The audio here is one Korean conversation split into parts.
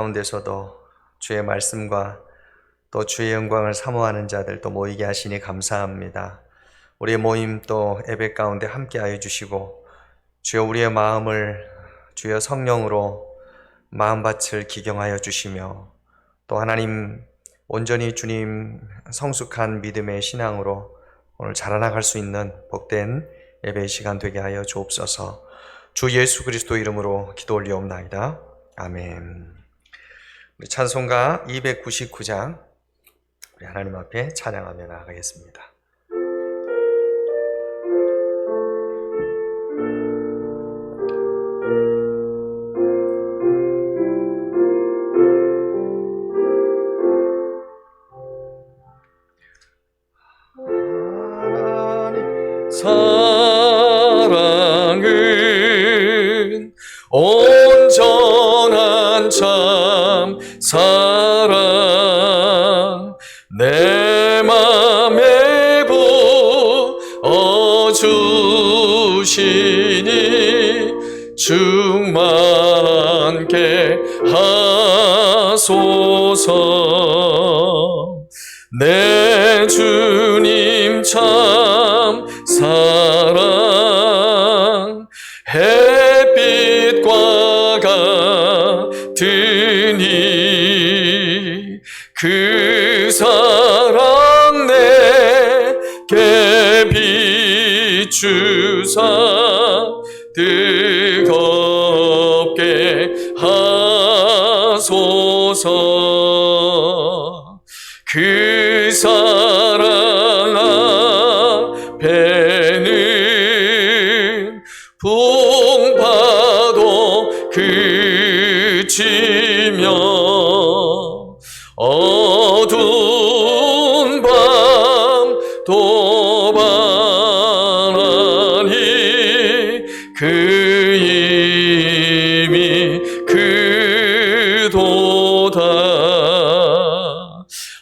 가운데서도 주의 말씀과 또 주의 영광을 사모하는 자들 또 모이게 하시니 감사합니다. 우리의 모임 또 예배 가운데 함께하여 주시고 주여 우리의 마음을 주여 성령으로 마음밭을 기경하여 주시며 또 하나님 온전히 주님 성숙한 믿음의 신앙으로 오늘 자라나갈 수 있는 복된 예배의 시간 되게 하여 주옵소서. 주 예수 그리스도 이름으로 기도 올리옵나이다. 아멘. 우리 찬송가 299장 우리 하나님 앞에 찬양하며 나아가겠습니다. 사랑은 온전한 참 사랑 내 맘에 부어주시니 충만케 하소서. 내 주님 참 사랑 햇빛과 같으니 그 사랑 내게 비추사 뜨겁게 하소서. 그 사랑 앞에는 풍파도 그치며 어두운 밤도 바라니 그 힘이 크도다.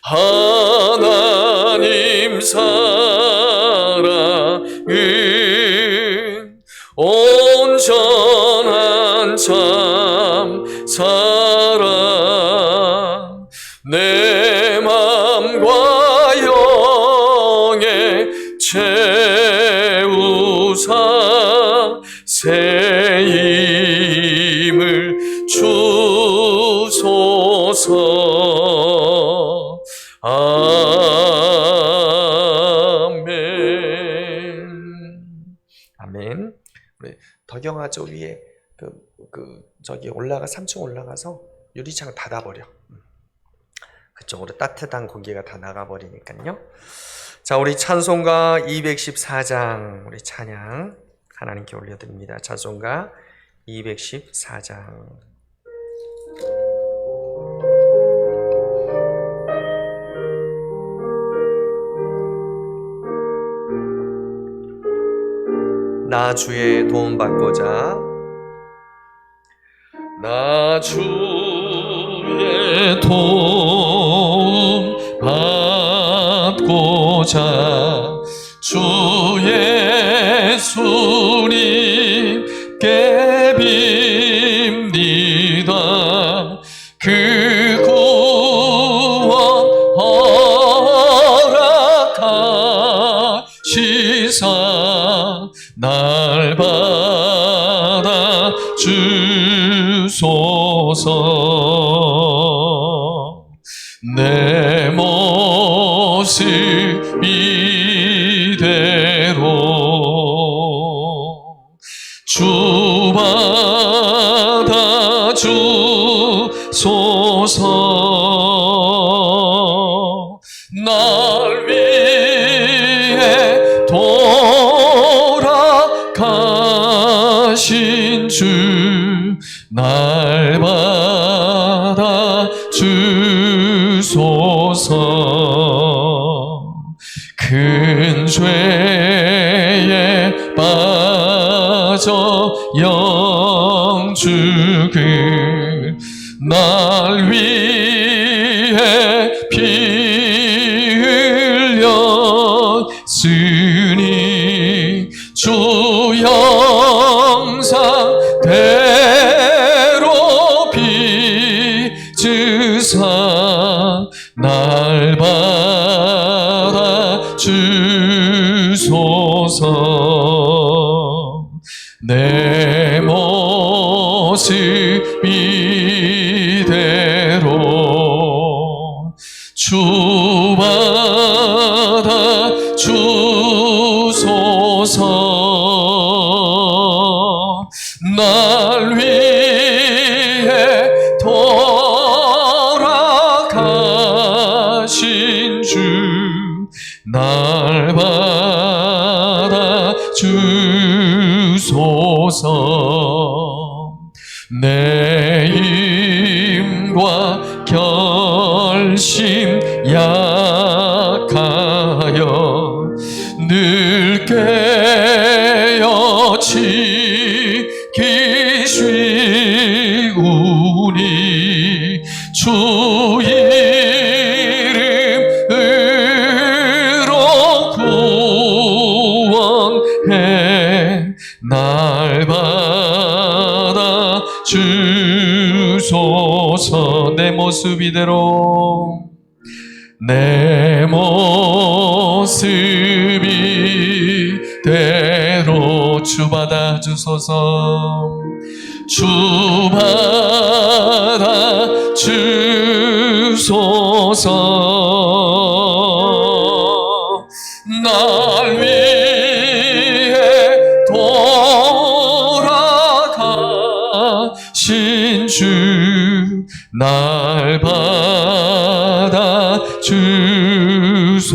하나님 사랑은 온전한 참 사랑 내 맘과 영에 채우사 새 힘을 주소서. 아멘. 아멘. 우리 덕영아 저 위에 저기 3층 올라가서 유리창 닫아버려. 그쪽으로 따뜻한 공기가 다 나가버리니까요. 자, 우리 찬송가 214장 우리 찬양 하나님께 올려드립니다. 찬송가 214장. 나 주의 도움 받고자 나 주의 도움 받고자 주 예수님께 빕니다. 그 구원 허락하시사 날 받아 주소서. 내 모습 이대로 주 받아 주소서. 날 위해 돌아가신 주 날 받아 주소서. 큰 죄에 빠져 영죽을 날 위해 피 흘렸으니 주 영상 대로 주사 날 받아 주소서. 내 모습 이대로 주 받아 주소서. 날 위해 돌아가신 주 날 받아 주소서. 내 힘과 결심 약하여 늘 깨어 지키시우니 주 이름으로 구원해 날 받아 주소서. 내 모습 이대로 내 모습 이대로 주 받아 주소서. 주 받아 주소서. 날 위해 돌아가신 주 날 받아 주소서.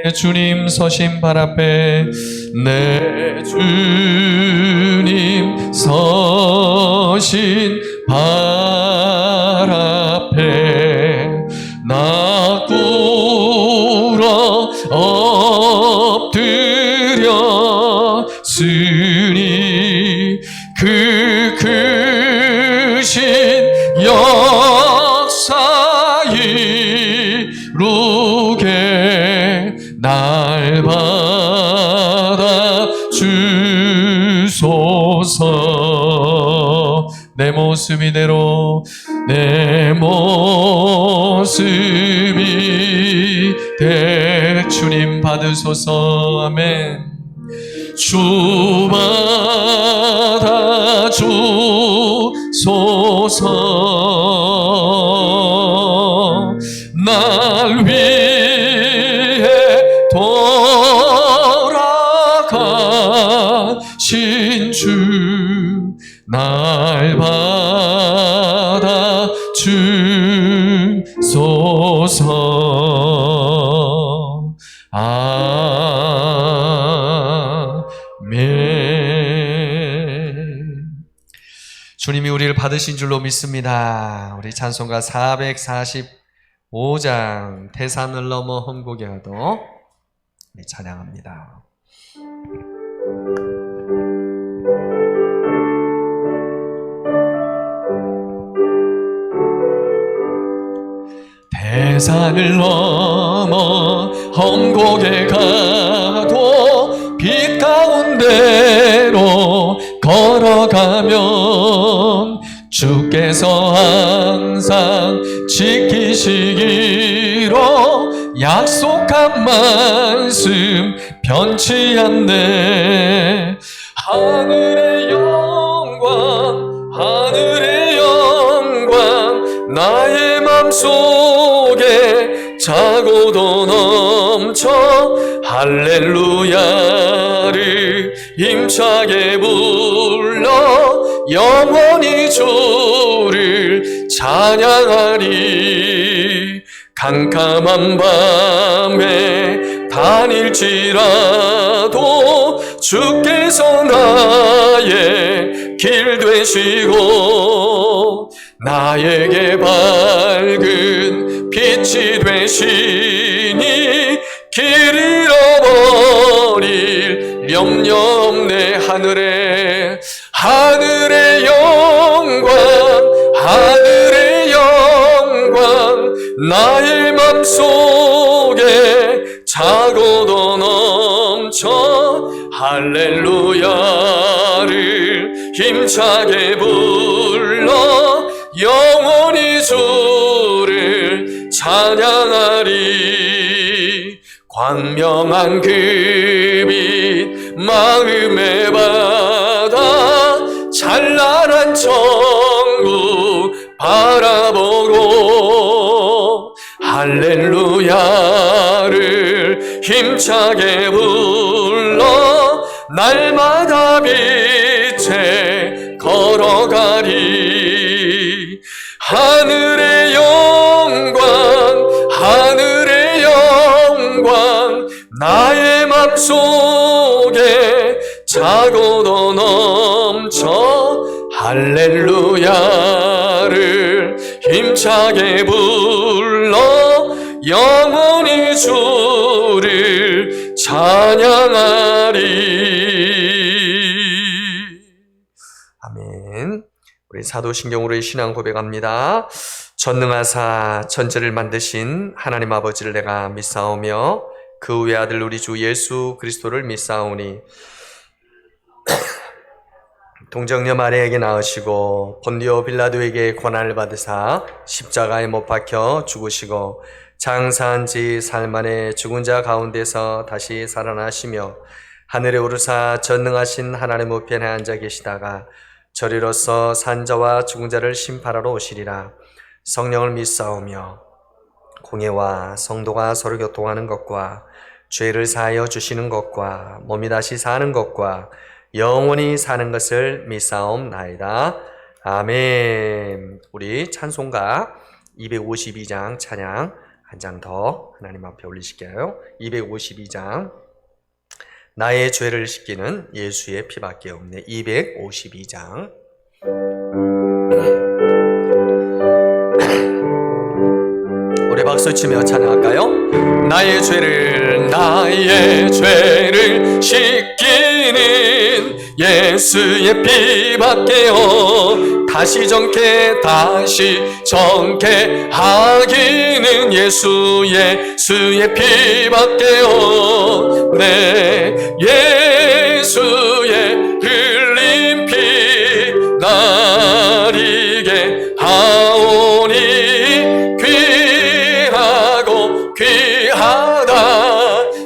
내 주님 서신 발 앞에 내 주님 서신 발 앞에 나 꿇어 엎드렸으니 그 크신 역사 이루게 날 받아 주소서. 내 모습 이대로 내 모습이 대 주님 받으소서. 아멘. 주 받아 주소서. 날 위해 돌아가신 주 날 받아 주소서. 아멘. 주님이 우리를 받으신 줄로 믿습니다. 우리 찬송가 445장 태산을 넘어 험고개하도 찬양합니다. 태산을 넘어 험고개 가도 빛 가운데로 걸어가면 주께서 항상 지키시기로 약속한 말씀 변치 않네. 하늘의 영광 하늘의 영광 나의 맘속에 차고도 넘쳐 할렐루야를 힘차게 불러 영원히 주를 찬양하리. 캄캄한 밤에 다닐지라도 주께서 나의 길 되시고 나에게 밝은 빛이 되시니 길 잃어버릴 염려 없네. 하늘의 영광 하늘의 영광 나의 맘속에 차고도 넘쳐 할렐루야를 힘차게 불러 영원 영원히 주를 찬양하리. 광명한 그 빛 마음에 받아 찬란한 천국 바라보고 할렐루야를 힘차게 불러 날마다 빛에 걸어가리. 하늘의 영광 하늘의 영광 나의 맘속에 차고도 넘쳐 할렐루야를 힘차게 불러 영원히 주를 찬양하리. 아멘. 우리 사도신경으로의 신앙 고백합니다. 전능하사 천지를 만드신 하나님 아버지를 내가 믿사오며 그 외아들 우리 주 예수 그리스도를 믿사오니 동정녀 마리아에게 낳으시고 본디오 빌라도에게 고난을 받으사 십자가에 못 박혀 죽으시고 장사한 지 사흘 만에 죽은 자 가운데서 다시 살아나시며 하늘에 오르사 전능하신 하나님 우편에 앉아 계시다가 저리로서 산자와 죽은 자를 심판하러 오시리라. 성령을 믿사오며 공예와 성도가 서로 교통하는 것과 죄를 사하여 주시는 것과 몸이 다시 사는 것과 영원히 사는 것을 믿사옵나이다. 아멘. 우리 찬송가 252장 찬양 한 장 더 하나님 앞에 올리실게요. 252장 나의 죄를 씻기는 예수의 피밖에 없네. 252장 우리 박수치며 찬양할까요? 나의 죄를 씻기는 예수의 피밖에 다시 정케 하기는 예수의 피밖에 네 예수의 흘린 피 날 이게 하오니 귀하고 귀하다.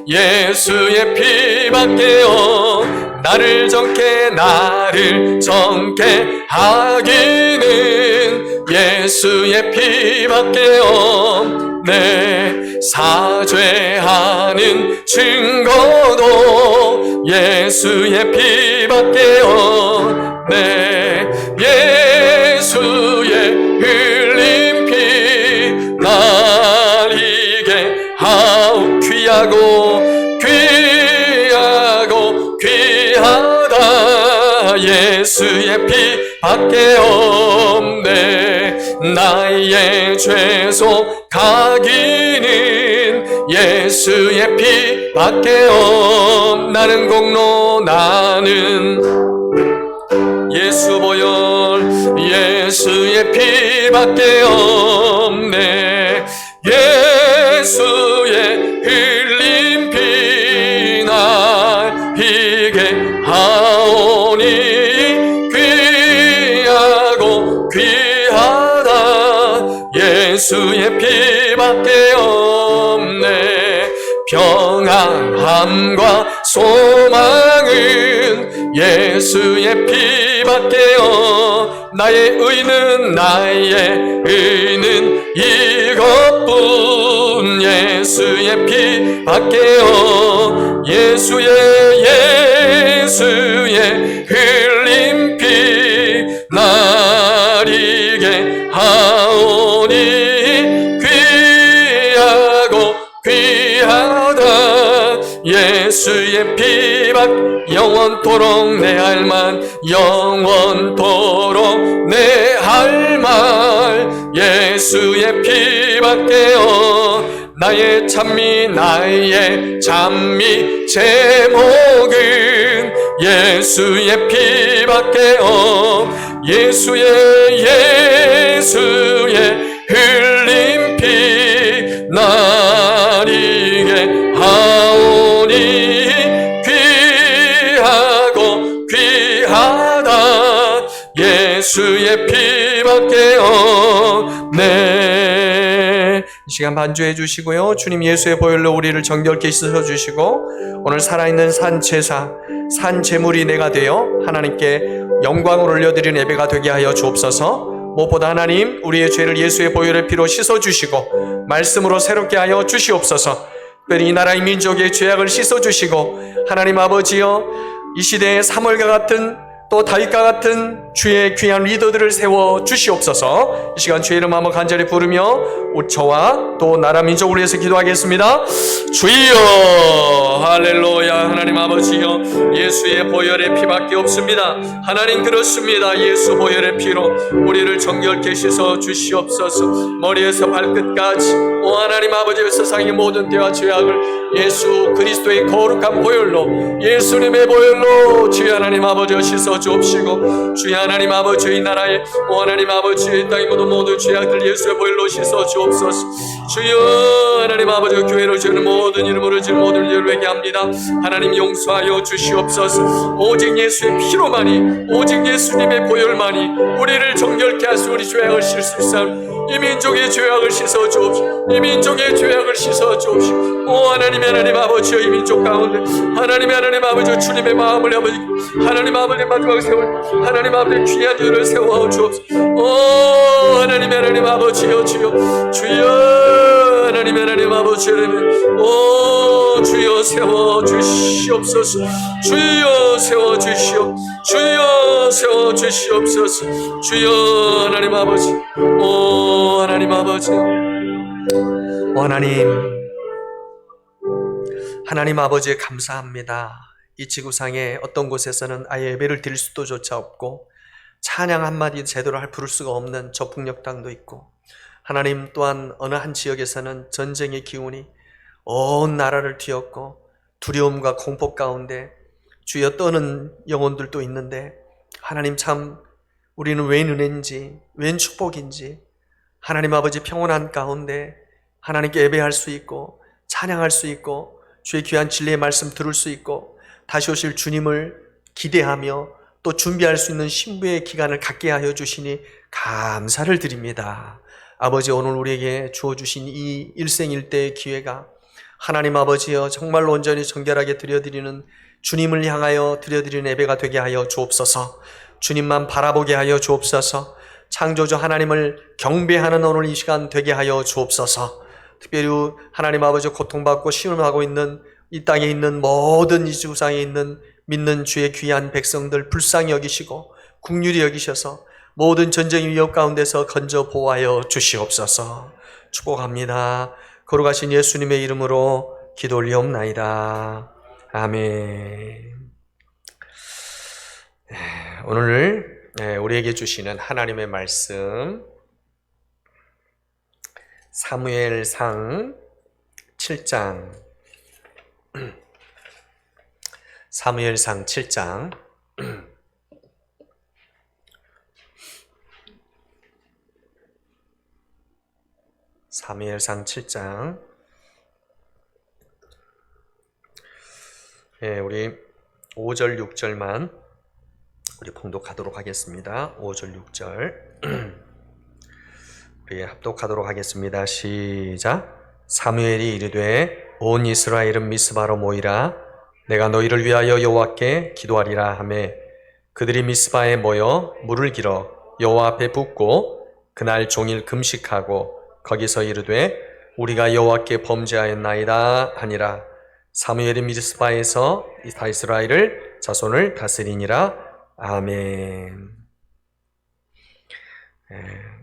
예수의 피밖에 나를 정케 하기는 예수의 피밖에 내 사죄하는 증거도 예수의 피밖에 내 예수의 흘린 피 날 이게 하오 귀하고 귀하다. 예수의 피밖에 없네. 나의 죄속 가기는 예수의 피밖에 나는 공로 나는 예수 보혈 예수의 피밖에 없네. 예수의 흘린 피 날 이게 하오니 귀하고 귀하다. 예수의 피밖에 없네. 평안함과 소망은 예수의 피밖에 나의 의는 이것뿐 예수의 피밖에 예수의 흘린 피 날 이게 하오니 귀하고 귀하다. 예수의 피밖 영원토록 내 할 말 영원토록 내 할 말 예수의 피밖에 나의 찬미 제목은 예수의 피밖에 예수의 흘린 피 날 이게 하오니 귀하고 귀하다. 예수의 피밖에 네. 이 시간 반주해 주시고요. 주님 예수의 보혈로 우리를 정결케 씻어 주시고 오늘 살아있는 산 제사, 산 제물이 내가 되어 하나님께 영광을 올려드리는 예배가 되게 하여 주옵소서. 무엇보다 하나님 우리의 죄를 예수의 보혈의 피로 씻어 주시고 말씀으로 새롭게 하여 주시옵소서. 특별히 이 나라의 민족의 죄악을 씻어 주시고 하나님 아버지여 이 시대에 사무엘과 같은 또 다윗과 같은 주의 귀한 리더들을 세워 주시옵소서. 이 시간 주의 이름 한번 간절히 부르며 저와 또 나라 민족을 위해서 기도하겠습니다. 주여 할렐루야. 하나님 아버지여 예수의 보혈의 피밖에 없습니다. 하나님 그렇습니다. 예수 보혈의 피로 우리를 정결케 씻어 주시옵소서. 머리에서 발끝까지 오 하나님 아버지 세상의 모든 죄와 죄악을 예수 그리스도의 거룩한 보혈로 예수님의 보혈로 주여 하나님 아버지 씻어 주옵시고 주여 하나님 아버지 이 나라에 오 하나님 아버지 이 땅의 모든 죄악들 예수의 보혈로 씻어 주옵소서. 주여 하나님 아버지 교회를 지는 모든 이름으로 지는 모든 일을 회개합니다. 하나님 용서하여 주시옵소서. 오직 예수의 피로만이 오직 예수님의 보혈만이 우리를 정결케 하시고 우리 죄악을 씻을 수 있사오니 이 민족의 죄악을 씻어 주옵시고 이 민족의 죄악을 씻어 주옵시고 오 하나님 하나님 아버지여 이 민족 가운데 하나님 하나님 아버지 주님의 마음을 아버지 하나님 아버지 마지막 세월 하나님 아버지 귀한 일을 세워 주옵소서. 오 하나님 하나님 아버지여 주여 하나님 하나님 아버지 오 주여 세워 주시옵소서. 주여 세워 주시옵소서. 주여 하나님 아버지 오 하나님 아버지 하나님 아버지 감사합니다. 이 지구상에 어떤 곳에서는 아예 예배를 드릴 수도조차 없고 찬양 한마디 제대로 부를 수가 없는 저풍력 땅도 있고 하나님 또한 어느 한 지역에서는 전쟁의 기운이 온 나라를 뒤엎고 두려움과 공포 가운데 주여 떠는 영혼들도 있는데 하나님 참 우리는 웬 은혜인지 웬 축복인지 하나님 아버지 평온한 가운데 하나님께 예배할 수 있고 찬양할 수 있고 주의 귀한 진리의 말씀 들을 수 있고 다시 오실 주님을 기대하며 또 준비할 수 있는 신부의 기간을 갖게 하여 주시니 감사를 드립니다. 아버지 오늘 우리에게 주어주신 이 일생일대의 기회가 하나님 아버지여 정말로 온전히 정결하게 드려드리는 주님을 향하여 드려드리는 예배가 되게 하여 주옵소서. 주님만 바라보게 하여 주옵소서. 창조주 하나님을 경배하는 오늘 이 시간 되게 하여 주옵소서. 특별히 하나님 아버지 고통받고 시험하고 있는 이 땅에 있는 모든 이 지구상에 있는 믿는 주의 귀한 백성들 불쌍히 여기시고 긍휼히 여기셔서 모든 전쟁 위협 가운데서 건져 보호하여 주시옵소서. 축복합니다. 거룩하신 예수님의 이름으로 기도 올리옵나이다. 아멘. 오늘 우리에게 주시는 하나님의 말씀 사무엘상 7장 사무엘상 7장 사무엘상 7장 우리 5절 6절만 우리 봉독하도록 하겠습니다. 5절 6절 우리 합독하도록 하겠습니다. 시작. 사무엘이 이르되 온 이스라엘은 미스바로 모이라. 내가 너희를 위하여 여호와께 기도하리라 하매 그들이 미스바에 모여 물을 길어 여호와 앞에 붓고 그날 종일 금식하고 거기서 이르되 우리가 여호와께 범죄하였나이다 하니라. 사무엘이 미스바에서 이스라엘을 자손을 다스리니라. 아멘.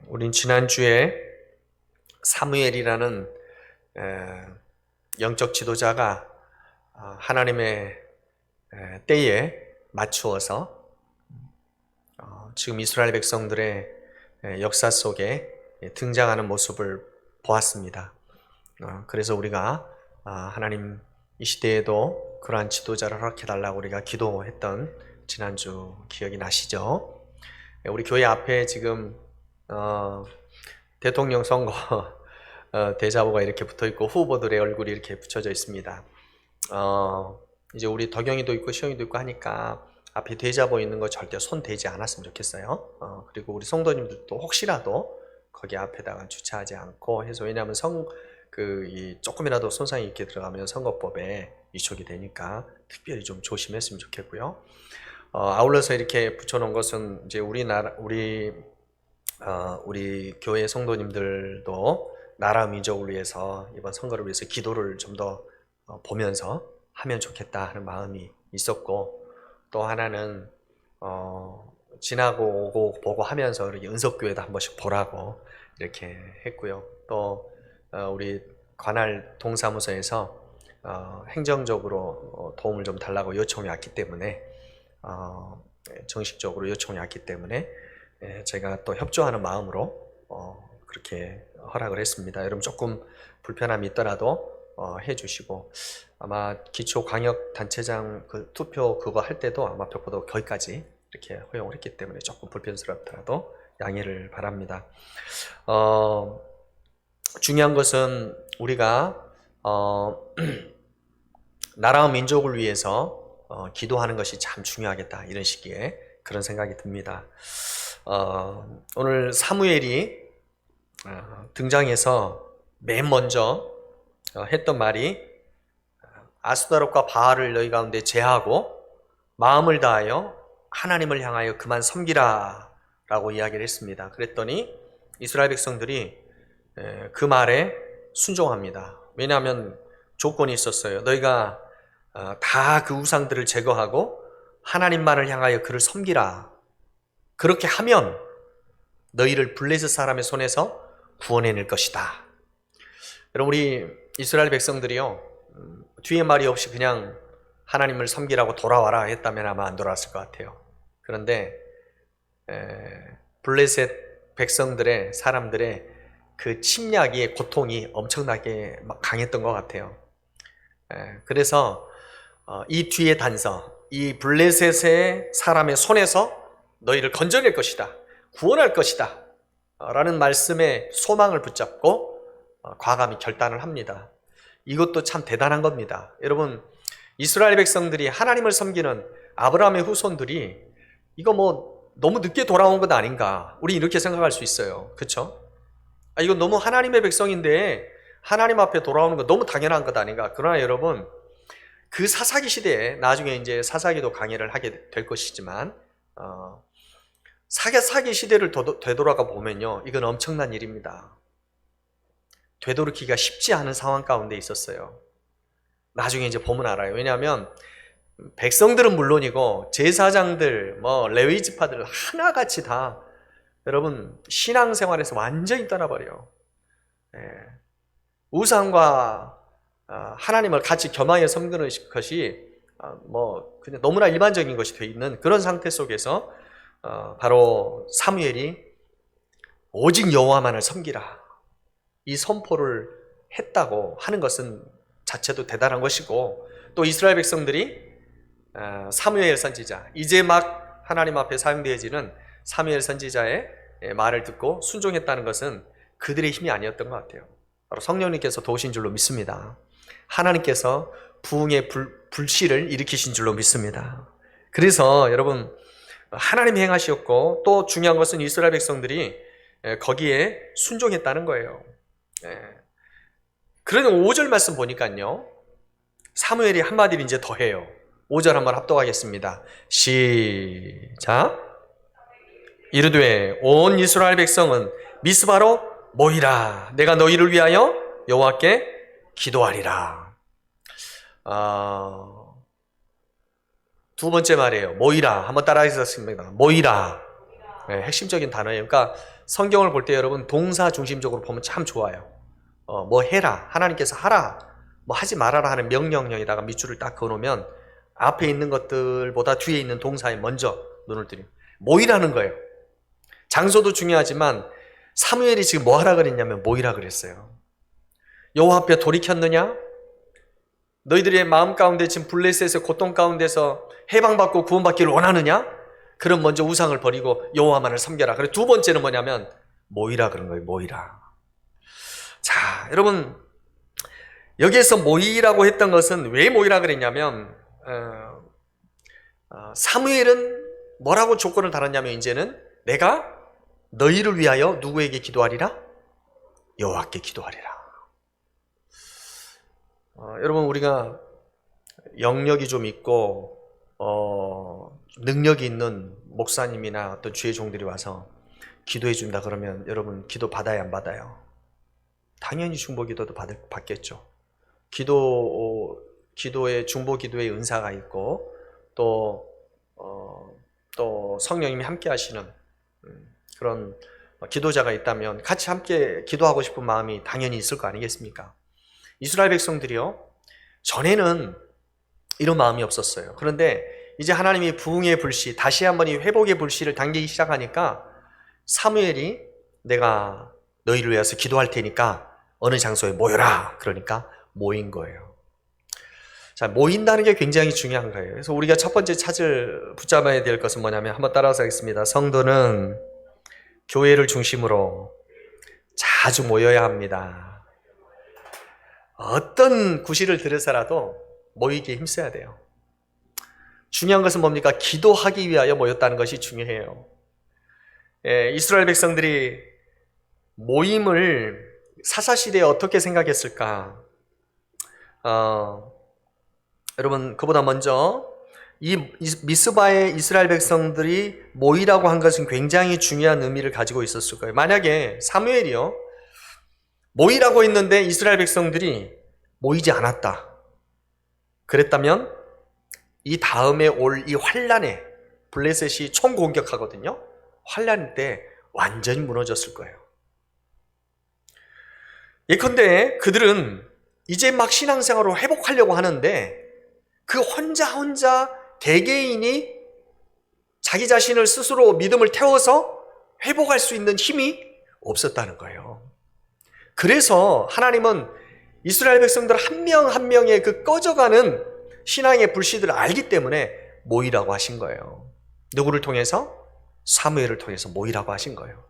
우린 지난주에 사무엘이라는 영적 지도자가 하나님의 때에 맞추어서 지금 이스라엘 백성들의 역사 속에 등장하는 모습을 보았습니다. 그래서 우리가 하나님 이 시대에도 그러한 지도자를 허락해달라고 우리가 기도했던 지난주 기억이 나시죠? 우리 교회 앞에 지금 대통령 선거 대자보가 이렇게 붙어있고 후보들의 얼굴이 이렇게 붙여져 있습니다. 이제 우리 덕영이도 있고 시영이도 있고 하니까 앞에 대자보 있는 거 절대 손 대지 않았으면 좋겠어요. 그리고 우리 성도님들도 혹시라도 거기 앞에다가 주차하지 않고 해서, 왜냐하면 조금이라도 손상이 있게 들어가면 선거법에 위촉이 되니까 특별히 좀 조심했으면 좋겠고요. 아울러서 이렇게 붙여놓은 것은 이제 우리 교회 성도님들도 나라 민족을 위해서 이번 선거를 위해서 기도를 좀 더 보면서 하면 좋겠다 하는 마음이 있었고, 또 하나는 지나고 오고 보고 하면서 이렇게 은석교회도 한 번씩 보라고 이렇게 했고요. 또 우리 관할 동사무소에서 행정적으로 도움을 좀 달라고 요청이 왔기 때문에, 정식적으로 요청이 왔기 때문에 제가 또 협조하는 마음으로 그렇게 허락을 했습니다. 여러분 조금 불편함이 있더라도 해주시고, 아마 기초광역단체장 그 투표 그거 할 때도 아마 벽보도 거기까지 이렇게 허용을 했기 때문에 조금 불편스럽더라도 양해를 바랍니다. 중요한 것은 우리가 나라와 민족을 위해서 기도하는 것이 참 중요하겠다, 이런 시기에 그런 생각이 듭니다. 오늘 사무엘이 등장해서 맨 먼저 했던 말이 아스타롯과 바알을 너희 가운데 제하고 마음을 다하여 하나님을 향하여 그만 섬기라 라고 이야기를 했습니다. 그랬더니 이스라엘 백성들이 그 말에 순종합니다. 왜냐하면 조건이 있었어요. 너희가 다 그 우상들을 제거하고 하나님만을 향하여 그를 섬기라. 그렇게 하면 너희를 블레셋 사람의 손에서 구원해낼 것이다. 여러분, 우리 이스라엘 백성들이요, 뒤에 말이 없이 그냥 하나님을 섬기라고 돌아와라 했다면 아마 안 돌아왔을 것 같아요. 그런데 블레셋 백성들의, 사람들의 그 침략의 고통이 엄청나게 막 강했던 것 같아요. 그래서 이 뒤에 단서, 이 블레셋의 사람의 손에서 너희를 건져낼 것이다, 구원할 것이다 라는 말씀에 소망을 붙잡고 과감히 결단을 합니다. 이것도 참 대단한 겁니다. 여러분, 이스라엘 백성들이 하나님을 섬기는 아브라함의 후손들이 이거 뭐 너무 늦게 돌아온 것 아닌가, 우리 이렇게 생각할 수 있어요. 그렇죠? 이거 너무 하나님의 백성인데 하나님 앞에 돌아오는 거 너무 당연한 것 아닌가. 그러나 여러분, 그 사사기 시대에, 나중에 이제 사사기도 강의를 하게 될 것이지만 사사기 시대를 되돌아가 보면요, 이건 엄청난 일입니다. 되돌이키기가 쉽지 않은 상황 가운데 있었어요. 나중에 이제 보면 알아요. 왜냐하면 백성들은 물론이고 제사장들, 레위 지파들 하나같이 다 여러분 신앙생활에서 완전히 떠나버려요. 우상과 하나님을 같이 겸하여 섬기는 것이 그냥 너무나 일반적인 것이 되어 있는 그런 상태 속에서 바로 사무엘이 오직 여호와만을 섬기라, 이 선포를 했다고 하는 것은 자체도 대단한 것이고, 또 이스라엘 백성들이 사무엘 선지자, 이제 막 하나님 앞에 사용되어지는 사무엘 선지자의 말을 듣고 순종했다는 것은 그들의 힘이 아니었던 것 같아요. 바로 성령님께서 도우신 줄로 믿습니다. 하나님께서 부흥의 불씨를 일으키신 줄로 믿습니다. 그래서 여러분, 하나님이 행하셨고, 또 중요한 것은 이스라엘 백성들이 거기에 순종했다는 거예요. 그러니 5절 말씀 보니까요, 사무엘이 한마디를 이제 더 해요. 5절 한번 합독하겠습니다. 시작. 이르되 온 이스라엘 백성은 미스바로 모이라. 내가 너희를 위하여 여호와께 기도하리라. 두 번째 말이에요. 모이라. 한번 따라하겠습니다. 모이라. 핵심적인 단어예요. 그러니까 성경을 볼 때 여러분 동사 중심적으로 보면 참 좋아요. 뭐 해라, 하나님께서 하라, 뭐 하지 말아라 하는 명령령에다가 밑줄을 딱 그어놓으면 앞에 있는 것들보다 뒤에 있는 동사에 먼저 눈을 들여요. 모이라는 거예요. 장소도 중요하지만 사무엘이 지금 뭐 하라 그랬냐면 모이라 그랬어요. 여호와 앞에 돌이켰느냐? 너희들의 마음 가운데 지금 블레셋의 고통 가운데서 해방받고 구원받기를 원하느냐? 그럼 먼저 우상을 버리고 여호와만을 섬겨라. 그리고 두 번째는 뭐냐면 모이라 그런 거예요. 모이라. 자, 여러분, 여기에서 모이라고 했던 것은 왜 모이라 그랬냐면 사무엘은 뭐라고 조건을 달았냐면, 이제는 내가 너희를 위하여 누구에게 기도하리라? 여호와께 기도하리라. 여러분, 우리가 영역이 좀 있고 능력이 있는 목사님이나 어떤 주의 종들이 와서 기도해 준다 그러면 여러분 기도 받아야 안 받아요? 당연히 중보기도도 받겠죠. 기도의 중보기도의 은사가 있고 또 성령님이 함께 하시는 그런 기도자가 있다면 같이 함께 기도하고 싶은 마음이 당연히 있을 거 아니겠습니까? 이스라엘 백성들이요, 전에는 이런 마음이 없었어요. 그런데 이제 하나님이 부흥의 불씨, 다시 한번 이 회복의 불씨를 당기기 시작하니까 사무엘이 내가 너희를 위해서 기도할 테니까 어느 장소에 모여라. 그러니까 모인 거예요. 자, 모인다는 게 굉장히 중요한 거예요. 그래서 우리가 첫 번째 붙잡아야 될 것은 뭐냐면, 한번 따라서 하겠습니다. 성도는 교회를 중심으로 자주 모여야 합니다. 어떤 구실을 들여서라도 모이기에 힘써야 돼요. 중요한 것은 뭡니까? 기도하기 위하여 모였다는 것이 중요해요. 이스라엘 백성들이 모임을 사사시대에 어떻게 생각했을까? 여러분, 그보다 먼저 이 미스바의 이스라엘 백성들이 모이라고 한 것은 굉장히 중요한 의미를 가지고 있었을 거예요. 만약에 사무엘이요, 모이라고 했는데 이스라엘 백성들이 모이지 않았다 그랬다면 이 다음에 올 이 환란에 블레셋이 총공격하거든요. 환란 때 완전히 무너졌을 거예요. 예컨대 그들은 이제 막 신앙생활을 회복하려고 하는데 그 혼자 개개인이 자기 자신을 스스로 믿음을 태워서 회복할 수 있는 힘이 없었다는 거예요. 그래서 하나님은 이스라엘 백성들 한 명 한 명의 그 꺼져가는 신앙의 불씨들을 알기 때문에 모이라고 하신 거예요. 누구를 통해서? 사무엘을 통해서 모이라고 하신 거예요.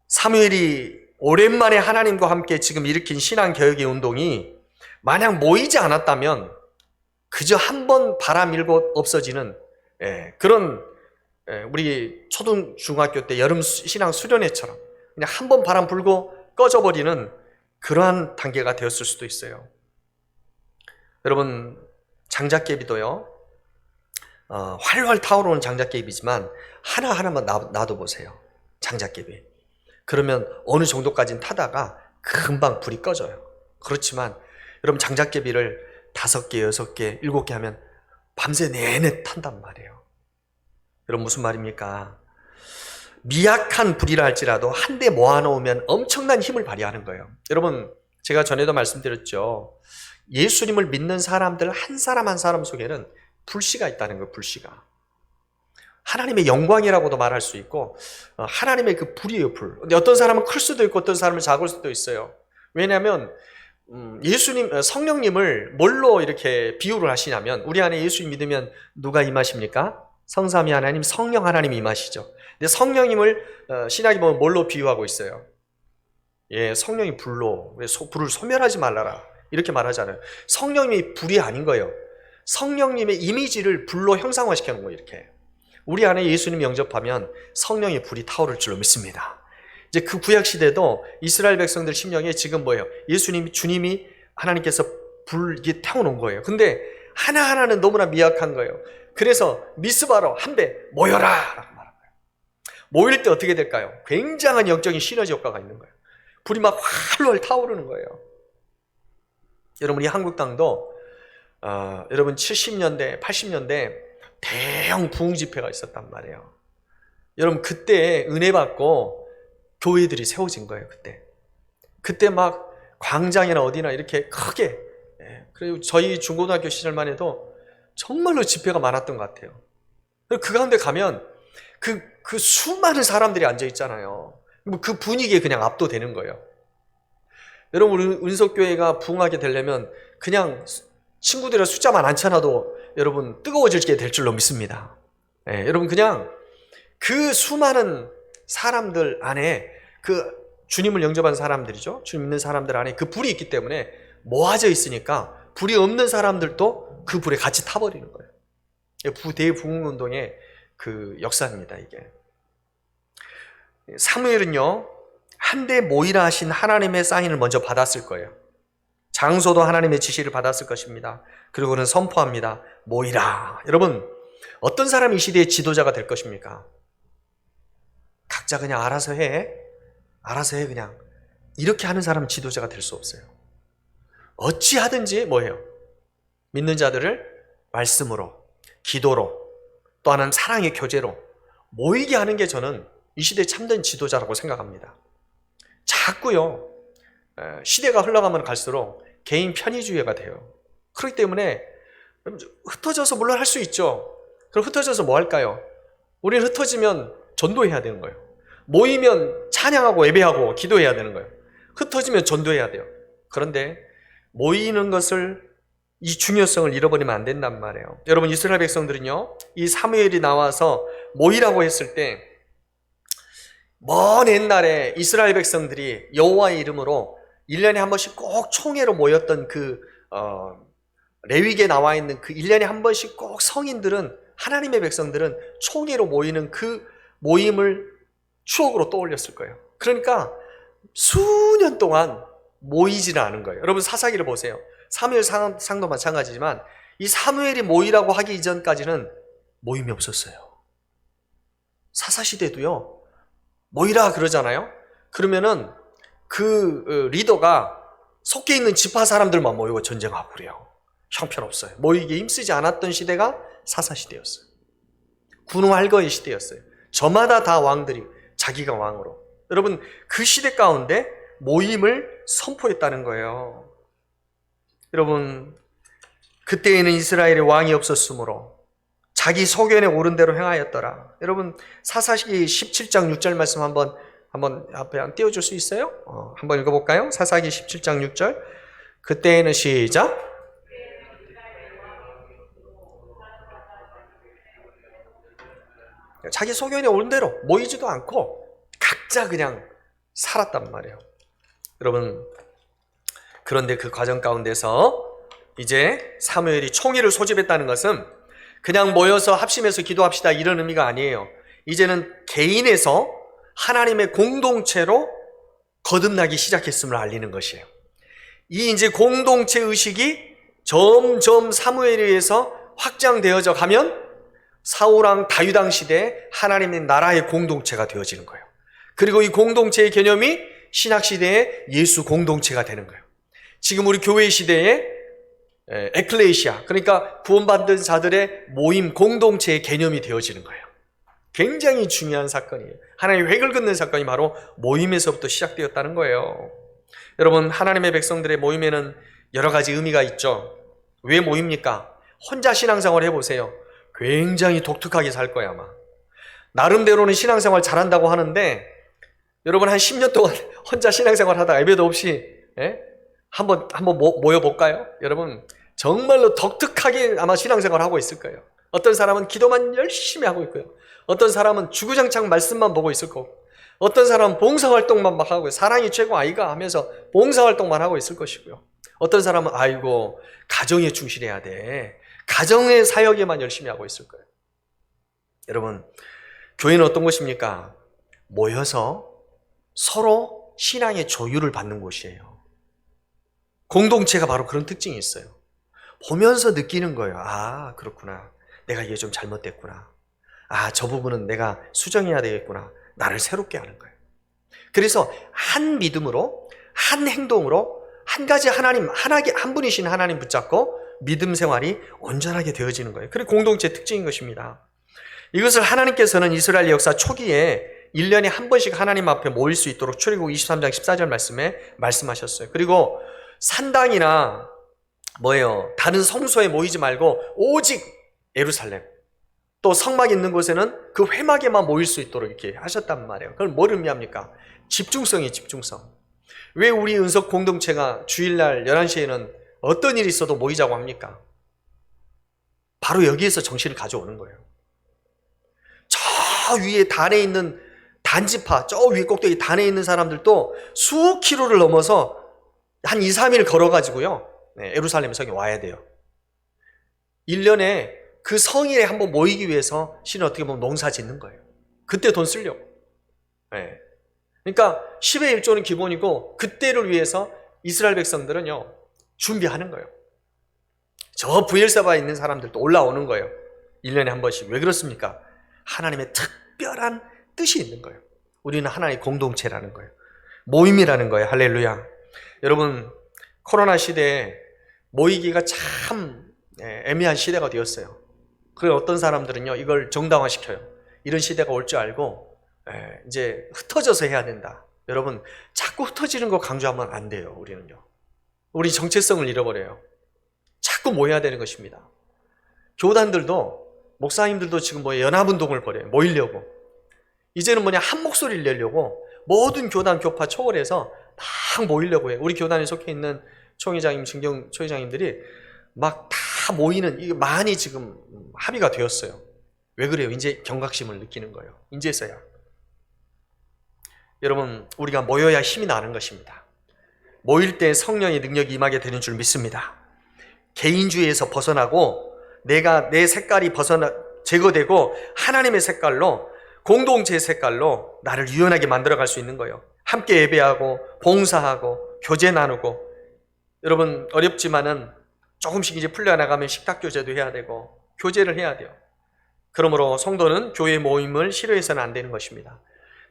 사무엘이 오랜만에 하나님과 함께 지금 일으킨 신앙개혁의 운동이 만약 모이지 않았다면 그저 한 번 바람 일고 없어지는 그런 우리 초등 중학교 때 여름 신앙 수련회처럼 그냥 한 번 바람 불고 꺼져버리는 그러한 단계가 되었을 수도 있어요. 여러분, 장작개비도요, 활활 타오르는 장작개비지만 하나하나만 놔둬보세요. 장작개비. 그러면 어느 정도까지는 타다가 금방 불이 꺼져요. 그렇지만 여러분, 장작개비를 5개, 6개, 7개 하면 밤새 내내 탄단 말이에요. 여러분, 무슨 말입니까? 미약한 불이라 할지라도 한 대 모아놓으면 엄청난 힘을 발휘하는 거예요. 여러분, 제가 전에도 말씀드렸죠. 예수님을 믿는 사람들 한 사람 한 사람 속에는 불씨가 있다는 거예요. 불씨가. 하나님의 영광이라고도 말할 수 있고 하나님의 그 불이에요. 불. 근데 어떤 사람은 클 수도 있고 어떤 사람은 작을 수도 있어요. 왜냐하면 성령님을 뭘로 이렇게 비유를 하시냐면, 우리 안에 예수님 믿으면 누가 임하십니까? 성삼위 하나님, 성령 하나님이 임하시죠. 근데 성령님을 신약에 보면 뭘로 비유하고 있어요? 성령이 불로, 불을 소멸하지 말라라 이렇게 말하잖아요. 성령님이 불이 아닌 거예요. 성령님의 이미지를 불로 형상화시켜 놓은 거예요. 이렇게 우리 안에 예수님 영접하면 성령의 불이 타오를 줄로 믿습니다. 이제 그 구약 시대도 이스라엘 백성들 심령에 지금 뭐예요? 주님이 하나님께서 불이 태워놓은 거예요. 근데 하나하나는 너무나 미약한 거예요. 그래서 미스바로 한 배 모여라 라고 말한 거예요. 모일 때 어떻게 될까요? 굉장한 영적인 시너지 효과가 있는 거예요. 불이 막 활활 타오르는 거예요. 여러분, 이 한국당도 여러분 70년대, 80년대 대형 부흥 집회가 있었단 말이에요. 여러분, 그때 은혜 받고 교회들이 세워진 거예요. 그때 막 광장이나 어디나 이렇게 크게, 그리고 저희 중고등학교 시절만 해도 정말로 집회가 많았던 것 같아요. 그 가운데 가면 그 수많은 사람들이 앉아 있잖아요. 그 분위기에 그냥 압도되는 거예요. 여러분, 우리 은석교회가 부흥하게 되려면 그냥 친구들의 숫자만 안 쳐놔도 여러분 뜨거워지게 될 줄로 믿습니다. 여러분, 그냥 그 수많은 사람들 안에 그 주님을 영접한 사람들이죠. 주님 믿는 사람들 안에 그 불이 있기 때문에 모아져 있으니까 불이 없는 사람들도 그 불에 같이 타버리는 거예요. 대부흥운동의 그 역사입니다, 이게. 사무엘은요, 한데 모이라 하신 하나님의 사인을 먼저 받았을 거예요. 장소도 하나님의 지시를 받았을 것입니다. 그리고는 선포합니다. 모이라. 여러분, 어떤 사람이 이 시대의 지도자가 될 것입니까? 각자 그냥 알아서 해. 알아서 해, 그냥. 이렇게 하는 사람은 지도자가 될 수 없어요. 어찌하든지 뭐예요? 믿는 자들을 말씀으로, 기도로, 또 하나는 사랑의 교제로 모이게 하는 게 저는 이 시대의 참된 지도자라고 생각합니다. 자꾸요, 시대가 흘러가면 갈수록 개인 편의주의가 돼요. 그렇기 때문에 흩어져서 물론 할 수 있죠. 그럼 흩어져서 뭐 할까요? 우리는 흩어지면 전도해야 되는 거예요. 모이면 찬양하고 예배하고 기도해야 되는 거예요. 흩어지면 전도해야 돼요. 그런데 모이는 것을, 이 중요성을 잃어버리면 안 된단 말이에요. 여러분, 이스라엘 백성들은요, 이 사무엘이 나와서 모이라고 했을 때 먼 옛날에 이스라엘 백성들이 여호와의 이름으로 1년에 한 번씩 꼭 총회로 모였던 그 레위기에 나와 있는 그 1년에 한 번씩 꼭 성인들은, 하나님의 백성들은 총회로 모이는 그 모임을 추억으로 떠올렸을 거예요. 그러니까 수년 동안 모이지는 않은 거예요. 여러분, 사사기를 보세요. 사무엘 상도 마찬가지지만 이 사무엘이 모이라고 하기 이전까지는 모임이 없었어요. 사사시대도요, 모이라 그러잖아요. 그러면은 그 리더가 속해 있는 지파 사람들만 모이고 전쟁하고 그래요. 형편없어요. 모이기에 힘쓰지 않았던 시대가 사사시대였어요. 군웅할거의 시대였어요. 저마다 다 왕들이 자기가 왕으로. 여러분, 그 시대 가운데 모임을 선포했다는 거예요. 여러분, 그때에는 이스라엘에 왕이 없었으므로 자기 소견에 옳은 대로 행하였더라. 여러분, 사사기 17장 6절 말씀 한번 앞에 띄워줄 수 있어요? 한번 읽어볼까요? 사사기 17장 6절. 그때에는 시작. 자기 소견에 옳은 대로 모이지도 않고 각자 그냥 살았단 말이에요. 여러분, 그런데 그 과정 가운데서 이제 사무엘이 총회를 소집했다는 것은 그냥 모여서 합심해서 기도합시다 이런 의미가 아니에요. 이제는 개인에서 하나님의 공동체로 거듭나기 시작했음을 알리는 것이에요. 이 이제 공동체 의식이 점점 사무엘에 의해서 확장되어져 가면 사울왕 다윗왕 시대에 하나님의 나라의 공동체가 되어지는 거예요. 그리고 이 공동체의 개념이 신학시대의 예수 공동체가 되는 거예요. 지금 우리 교회 시대에 에클레시아, 그러니까 구원받은 자들의 모임 공동체의 개념이 되어지는 거예요. 굉장히 중요한 사건이에요. 하나님의 획을 긋는 사건이 바로 모임에서부터 시작되었다는 거예요. 여러분, 하나님의 백성들의 모임에는 여러 가지 의미가 있죠. 왜 모입니까? 혼자 신앙생활 해보세요. 굉장히 독특하게 살 거야 아마. 나름대로는 신앙생활 잘한다고 하는데 여러분, 한 10년 동안 혼자 신앙생활 하다가 예배도 없이 한번 모여볼까요? 여러분, 정말로 독특하게 아마 신앙생활 하고 있을 거예요. 어떤 사람은 기도만 열심히 하고 있고요. 어떤 사람은 주구장창 말씀만 보고 있을 거고, 어떤 사람은 봉사활동만 막 하고요. 사랑이 최고 아이가 하면서 봉사활동만 하고 있을 것이고요. 어떤 사람은 아이고 가정에 충실해야 돼. 가정의 사역에만 열심히 하고 있을 거예요. 여러분, 교회는 어떤 곳입니까? 모여서 서로 신앙의 조율을 받는 곳이에요. 공동체가 바로 그런 특징이 있어요. 보면서 느끼는 거예요. 아, 그렇구나. 내가 이게 좀 잘못됐구나. 아, 저 부분은 내가 수정해야 되겠구나. 나를 새롭게 하는 거예요. 그래서 한 믿음으로, 한 행동으로 한 가지 하나님, 한 분이신 하나님 붙잡고 믿음 생활이 온전하게 되어지는 거예요. 그게 공동체 특징인 것입니다. 이것을 하나님께서는 이스라엘 역사 초기에 1년에 한 번씩 하나님 앞에 모일 수 있도록 출애굽 23장 14절 말씀에 말씀하셨어요. 그리고 산당이나 다른 성소에 모이지 말고 오직 예루살렘, 또 성막 있는 곳에는 그 회막에만 모일 수 있도록 이렇게 하셨단 말이에요. 그건 뭘 의미합니까? 집중성이 집중성. 왜 우리 은석 공동체가 주일날 11시에는 어떤 일이 있어도 모이자고 합니까? 바로 여기에서 정신을 가져오는 거예요. 저 위에 단에 있는 단지파, 저 위에 꼭대기 단에 있는 사람들도 수 킬로를 넘어서 한 2, 3일 걸어가지고요, 예루살렘 성에 와야 돼요. 1년에 그 성일에 한번 모이기 위해서 신은 어떻게 보면 농사 짓는 거예요. 그때 돈 쓰려고. 예. 그러니까 10의 1조는 기본이고 그때를 위해서 이스라엘 백성들은요 준비하는 거예요. 저 브엘세바에 있는 사람들도 올라오는 거예요. 1년에 한 번씩. 왜 그렇습니까? 하나님의 특별한 뜻이 있는 거예요. 우리는 하나의 공동체라는 거예요. 모임이라는 거예요. 할렐루야. 여러분, 코로나 시대에 모이기가 참 애매한 시대가 되었어요. 그래서 어떤 사람들은요 이걸 정당화시켜요. 이런 시대가 올 줄 알고 이제 흩어져서 해야 된다. 여러분, 자꾸 흩어지는 거 강조하면 안 돼요. 우리는요, 우리 정체성을 잃어버려요. 자꾸 모여야 되는 것입니다. 교단들도, 목사님들도 지금 연합운동을 벌여요. 모이려고. 이제는 한 목소리를 내려고 모든 교단, 교파 초월해서 막 모이려고 해요. 우리 교단에 속해 있는 총회장님, 진경 총회장님들이 막 다 모이는, 이게 많이 지금 합의가 되었어요. 왜 그래요? 이제 경각심을 느끼는 거예요. 이제서야. 여러분, 우리가 모여야 힘이 나는 것입니다. 모일 때 성령의 능력이 임하게 되는 줄 믿습니다. 개인주의에서 벗어나고 내 색깔이 제거되고 하나님의 색깔로, 공동체의 색깔로 나를 유연하게 만들어갈 수 있는 거예요. 함께 예배하고 봉사하고 교제 나누고. 여러분, 어렵지만은 조금씩 이제 풀려나가면 식탁 교제도 해야 되고 교제를 해야 돼요. 그러므로 성도는 교회 모임을 싫어해서는 안 되는 것입니다.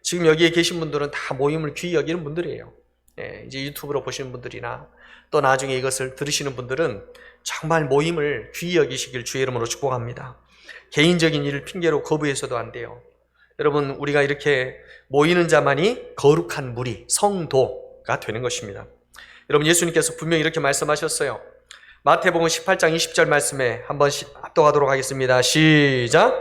지금 여기에 계신 분들은 다 모임을 귀히 여기는 분들이에요. 이제 유튜브로 보시는 분들이나 또 나중에 이것을 들으시는 분들은 정말 모임을 귀히 여기시길 주의 이름으로 축복합니다. 개인적인 일을 핑계로 거부해서도 안 돼요. 여러분, 우리가 이렇게 모이는 자만이 거룩한 무리, 성도가 되는 것입니다. 여러분, 예수님께서 분명히 이렇게 말씀하셨어요. 마태복음 18장 20절 말씀에 한번 합독하도록 하겠습니다. 시작.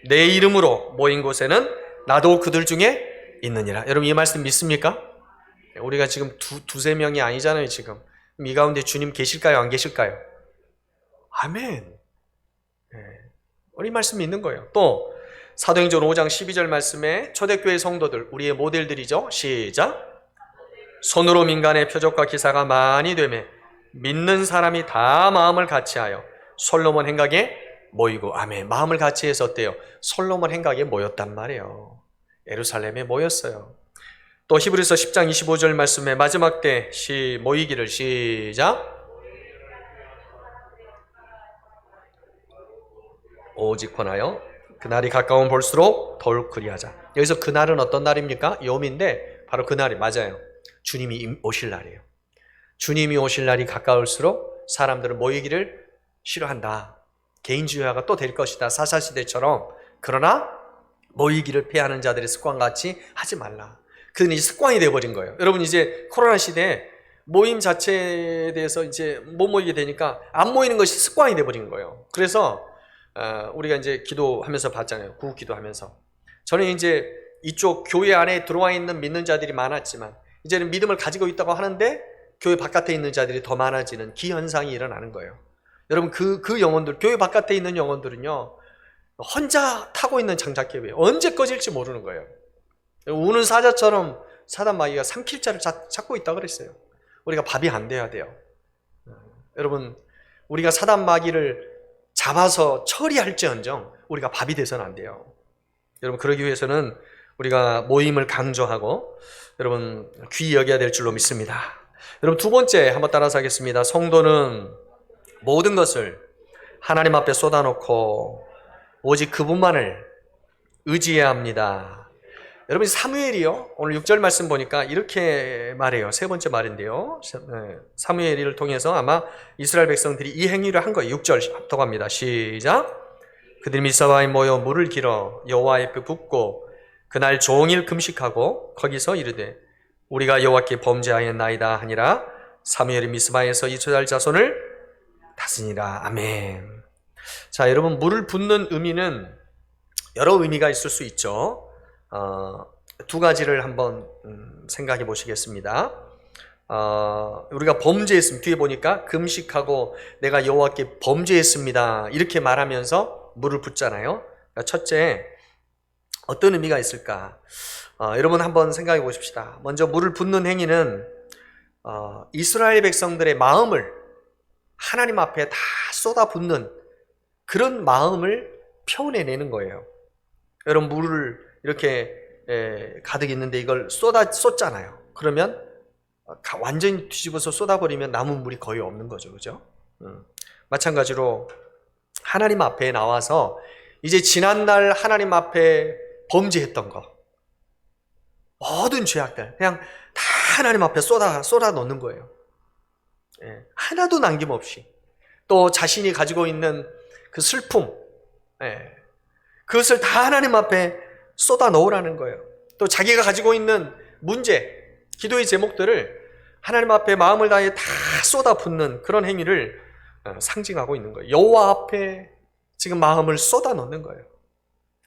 내 이름으로 모인 곳에는 나도 그들 중에 있느니라. 여러분, 이 말씀 믿습니까? 우리가 지금 두세 명이 아니잖아요. 지금 이 가운데 주님 계실까요? 안 계실까요? 아멘. 우리 말씀 믿는 거예요. 또 사도행전 5장 12절 말씀에 초대교회 성도들, 우리의 모델들이죠. 시작. 손으로 민간의 표적과 기사가 많이 되매 믿는 사람이 다 마음을 같이하여 솔로몬 행각에 모이고. 아멘. 마음을 같이해서 어때요? 솔로몬 행각에 모였단 말이에요. 예루살렘에 모였어요. 또 히브리서 10장 25절 말씀에 마지막 때 모이기를. 시작. 오직 권하여 그날이 가까운 볼수록 더욱 그리하자. 여기서 그날은 어떤 날입니까? 욤인데 바로 그날이 맞아요. 주님이 오실 날이에요. 주님이 오실 날이 가까울수록 사람들은 모이기를 싫어한다. 개인주의화가 또 될 것이다. 사사시대처럼. 그러나 모이기를 피하는 자들의 습관같이 하지 말라. 그건 이제 습관이 되어버린 거예요. 여러분, 이제 코로나 시대에 모임 자체에 대해서 이제 못 모이게 되니까 안 모이는 것이 습관이 되어버린 거예요. 그래서 우리가 이제 기도하면서 봤잖아요. 구국 기도하면서. 저는 이제 이쪽 교회 안에 들어와 있는 믿는 자들이 많았지만 이제는 믿음을 가지고 있다고 하는데 교회 바깥에 있는 자들이 더 많아지는 기현상이 일어나는 거예요. 여러분, 그 영혼들, 교회 바깥에 있는 영혼들은요, 혼자 타고 있는 장작개비예요. 언제 꺼질지 모르는 거예요. 우는 사자처럼 사단 마귀가 삼킬 자를 찾고 있다 그랬어요. 우리가 밥이 안 돼야 돼요. 여러분, 우리가 사단 마귀를 잡아서 처리할지언정 우리가 밥이 돼서는 안 돼요. 여러분, 그러기 위해서는 우리가 모임을 강조하고 여러분 귀히 여겨야 될 줄로 믿습니다. 여러분, 두 번째 한번 따라서 하겠습니다. 성도는 모든 것을 하나님 앞에 쏟아놓고 오직 그분만을 의지해야 합니다. 여러분, 사무엘이요, 오늘 6절 말씀 보니까 이렇게 말해요. 세 번째 말인데요, 사무엘을 통해서 아마 이스라엘 백성들이 이 행위를 한 거예요. 6절 합독합니다. 시작. 그들이 미사바에 모여 물을 길어 여호와 앞에 붓고 그날 종일 금식하고 거기서 이르되 우리가 여호와께 범죄하였나이다 하니라. 사무엘이 미스바에서 이스라엘 자손을 다스니라. 아멘. 자, 여러분, 물을 붓는 의미는 여러 의미가 있을 수 있죠. 두 가지를 한번 생각해 보시겠습니다. 우리가 범죄했습니다. 뒤에 보니까 금식하고 내가 여호와께 범죄했습니다 이렇게 말하면서 물을 붓잖아요. 그러니까 첫째, 어떤 의미가 있을까? 여러분, 한번 생각해 보십시다. 먼저 물을 붓는 행위는 이스라엘 백성들의 마음을 하나님 앞에 다 쏟아붓는 그런 마음을 표현해내는 거예요. 여러분, 물을 이렇게 가득 있는데 이걸 쏟잖아요. 그러면 완전히 뒤집어서 쏟아버리면 남은 물이 거의 없는 거죠. 그죠? 마찬가지로 하나님 앞에 나와서 이제 지난날 하나님 앞에 범죄했던 거, 모든 죄악들 그냥 다 하나님 앞에 쏟아 놓는 거예요. 하나도 남김없이. 또 자신이 가지고 있는 그 슬픔, 그것을 다 하나님 앞에 쏟아 놓으라는 거예요. 또 자기가 가지고 있는 문제, 기도의 제목들을 하나님 앞에 마음을 다해 다 쏟아붓는 그런 행위를 상징하고 있는 거예요. 여호와 앞에 지금 마음을 쏟아 놓는 거예요.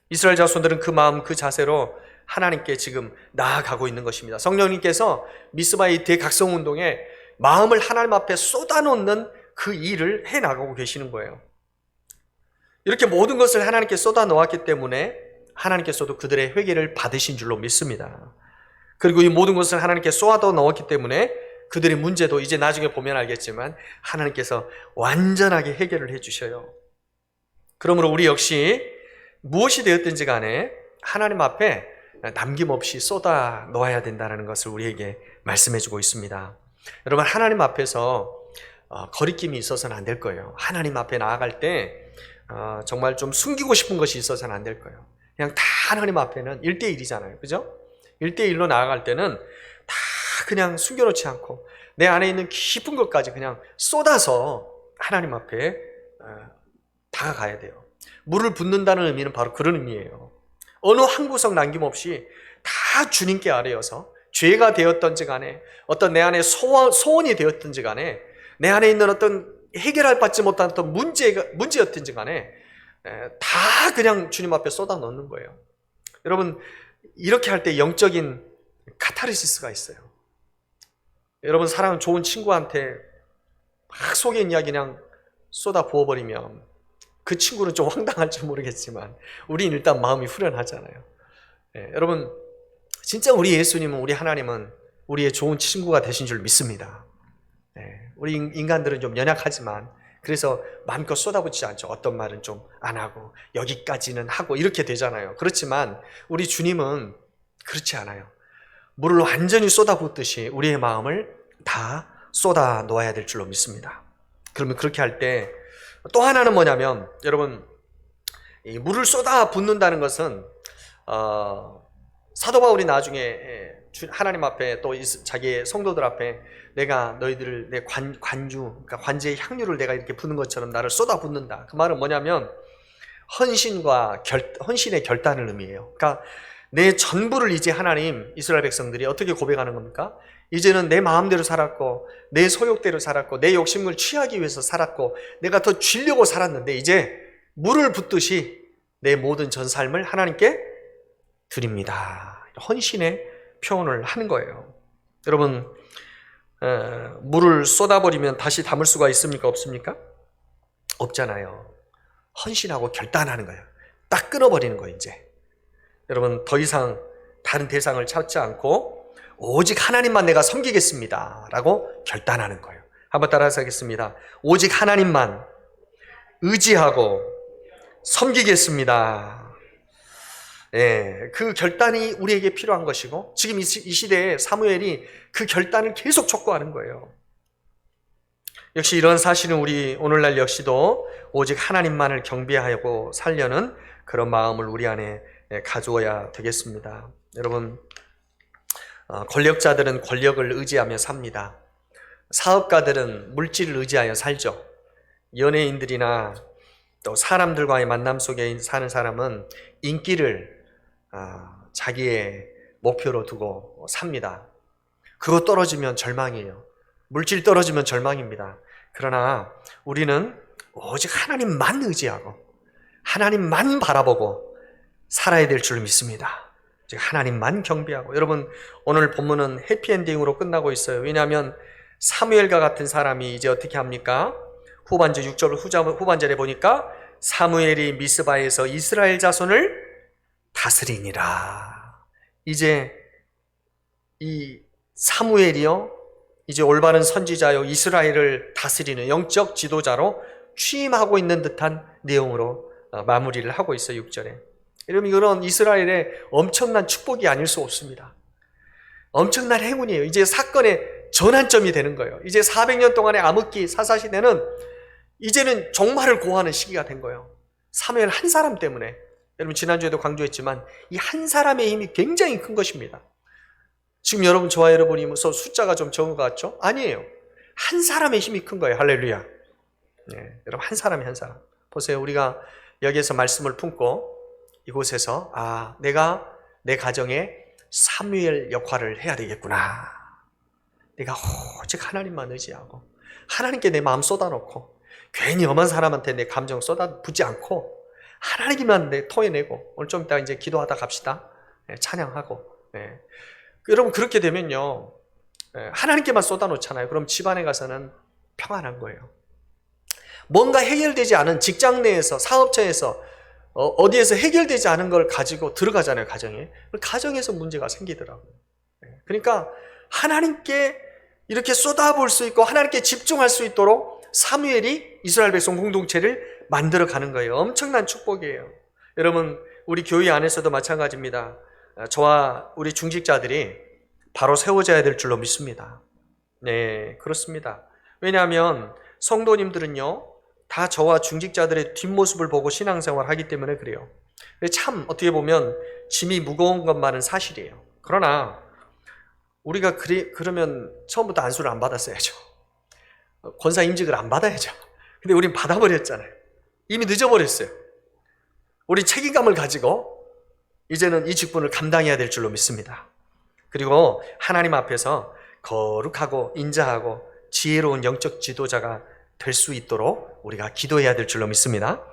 이스라엘 자손들은 그 마음, 그 자세로 하나님께 지금 나아가고 있는 것입니다. 성령님께서 미스바의 대각성운동에 마음을 하나님 앞에 쏟아 놓는 그 일을 해나가고 계시는 거예요. 이렇게 모든 것을 하나님께 쏟아 놓았기 때문에 하나님께서도 그들의 회개를 받으신 줄로 믿습니다. 그리고 이 모든 것을 하나님께 쏟아 넣었기 때문에 그들의 문제도 이제 나중에 보면 알겠지만 하나님께서 완전하게 해결을 해주셔요. 그러므로 우리 역시 무엇이 되었든지 간에 하나님 앞에 남김없이 쏟아 놓아야 된다는 것을 우리에게 말씀해주고 있습니다. 여러분, 하나님 앞에서 거리낌이 있어서는 안 될 거예요. 하나님 앞에 나아갈 때 정말 좀 숨기고 싶은 것이 있어서는 안 될 거예요. 그냥 다 하나님 앞에는 1대1이잖아요. 그죠? 1대1로 나아갈 때는 다 그냥 숨겨놓지 않고 내 안에 있는 깊은 것까지 그냥 쏟아서 하나님 앞에 다가가야 돼요. 물을 붓는다는 의미는 바로 그런 의미예요. 어느 한 구석 남김없이 다 주님께 아뢰어서 죄가 되었던지 간에 어떤 내 안에 소원이 되었든지 간에 내 안에 있는 어떤 해결할 받지 못한 어떤 문제였든지 간에 다 그냥 주님 앞에 쏟아 넣는 거예요. 여러분, 이렇게 할 때 영적인 카타르시스가 있어요. 여러분, 사랑하는 좋은 친구한테 막 속에 있는 이야기 그냥 쏟아 부어버리면 그 친구는 좀 황당할지 모르겠지만 우리는 일단 마음이 후련하잖아요. 여러분, 진짜 우리 예수님은, 우리 하나님은 우리의 좋은 친구가 되신 줄 믿습니다. 우리 인간들은 좀 연약하지만 그래서 마음껏 쏟아붓지 않죠. 어떤 말은 좀 안 하고 여기까지는 하고 이렇게 되잖아요. 그렇지만 우리 주님은 그렇지 않아요. 물을 완전히 쏟아붓듯이 우리의 마음을 다 쏟아 놓아야 될 줄로 믿습니다. 그러면 그렇게 할 때 또 하나는 뭐냐면, 여러분, 이 물을 쏟아 붓는다는 것은 사도 바울이 나중에 하나님 앞에 또 자기의 성도들 앞에 내가 너희들을 내 관주, 그러니까 관제의 향유를 내가 이렇게 부는 것처럼 나를 쏟아 붓는다. 그 말은 뭐냐면 헌신의 결단을 의미해요. 그러니까 내 전부를 이제 하나님, 이스라엘 백성들이 어떻게 고백하는 겁니까? 이제는 내 마음대로 살았고 내 소욕대로 살았고 내 욕심을 취하기 위해서 살았고 내가 더 쥐려고 살았는데 이제 물을 붓듯이 내 모든 전 삶을 하나님께 드립니다. 헌신의 표현을 하는 거예요. 여러분, 물을 쏟아버리면 다시 담을 수가 있습니까? 없습니까? 없잖아요. 헌신하고 결단하는 거예요. 딱 끊어버리는 거예요, 이제. 여러분, 더 이상 다른 대상을 찾지 않고 오직 하나님만 내가 섬기겠습니다 라고 결단하는 거예요. 한번 따라서 하겠습니다. 오직 하나님만 의지하고 섬기겠습니다. 그 결단이 우리에게 필요한 것이고 지금 이 시대에 사무엘이 그 결단을 계속 촉구하는 거예요. 역시 이런 사실은 우리 오늘날 역시도 오직 하나님만을 경배하고 살려는 그런 마음을 우리 안에 가져야 되겠습니다. 여러분, 권력자들은 권력을 의지하며 삽니다. 사업가들은 물질을 의지하여 살죠. 연예인들이나 또 사람들과의 만남 속에 사는 사람은 인기를 자기의 목표로 두고 삽니다. 그거 떨어지면 절망이에요. 물질 떨어지면 절망입니다. 그러나 우리는 오직 하나님만 의지하고 하나님만 바라보고 살아야 될 줄 믿습니다. 즉 하나님만 경배하고. 여러분, 오늘 본문은 해피엔딩으로 끝나고 있어요. 왜냐하면 사무엘과 같은 사람이 이제 어떻게 합니까? 후반절 6절 후반절에 보니까 사무엘이 미스바에서 이스라엘 자손을 다스리니라. 이제 이 사무엘이요, 이제 올바른 선지자요, 이스라엘을 다스리는 영적 지도자로 취임하고 있는 듯한 내용으로 마무리를 하고 있어요. 6절에. 여러분, 이런 이스라엘의 엄청난 축복이 아닐 수 없습니다. 엄청난 행운이에요. 이제 사건의 전환점이 되는 거예요. 이제 400년 동안의 암흑기 사사시대는 이제는 종말을 고하는 시기가 된 거예요. 사무엘 한 사람 때문에. 여러분, 지난주에도 강조했지만 이 한 사람의 힘이 굉장히 큰 것입니다. 지금 여러분, 저와 여러분이 무슨 숫자가 좀 적은 것 같죠? 아니에요. 한 사람의 힘이 큰 거예요. 할렐루야. 네, 여러분, 한 사람이 한 사람. 보세요. 우리가 여기에서 말씀을 품고 이곳에서 내가 내 가정에 사무엘 역할을 해야 되겠구나. 내가 오직 하나님만 의지하고 하나님께 내 마음 쏟아놓고 괜히 엄한 사람한테 내 감정 쏟아붓지 않고 하나님만 내 토해내고, 오늘 좀 이따 이제 기도하다 갑시다. 네, 찬양하고. 네. 여러분, 그렇게 되면요, 하나님께만 쏟아놓잖아요. 그럼 집안에 가서는 평안한 거예요. 뭔가 해결되지 않은 직장 내에서, 사업처에서, 어디에서 해결되지 않은 걸 가지고 들어가잖아요, 가정에. 가정에서 문제가 생기더라고요. 그러니까 하나님께 이렇게 쏟아부을 수 있고 하나님께 집중할 수 있도록 사무엘이 이스라엘 백성 공동체를 만들어 가는 거예요. 엄청난 축복이에요. 여러분, 우리 교회 안에서도 마찬가지입니다. 저와 우리 중직자들이 바로 세워져야 될 줄로 믿습니다. 네, 그렇습니다. 왜냐하면 성도님들은요, 다 저와 중직자들의 뒷모습을 보고 신앙생활을 하기 때문에 그래요. 참 어떻게 보면 짐이 무거운 것만은 사실이에요. 그러나 우리가 그러면 처음부터 안수를 안 받았어야죠. 권사 임직을 안 받아야죠. 근데 우린 받아버렸잖아요. 이미 늦어버렸어요. 우리 책임감을 가지고 이제는 이 직분을 감당해야 될 줄로 믿습니다. 그리고 하나님 앞에서 거룩하고 인자하고 지혜로운 영적 지도자가 될 수 있도록 우리가 기도해야 될 줄로 믿습니다.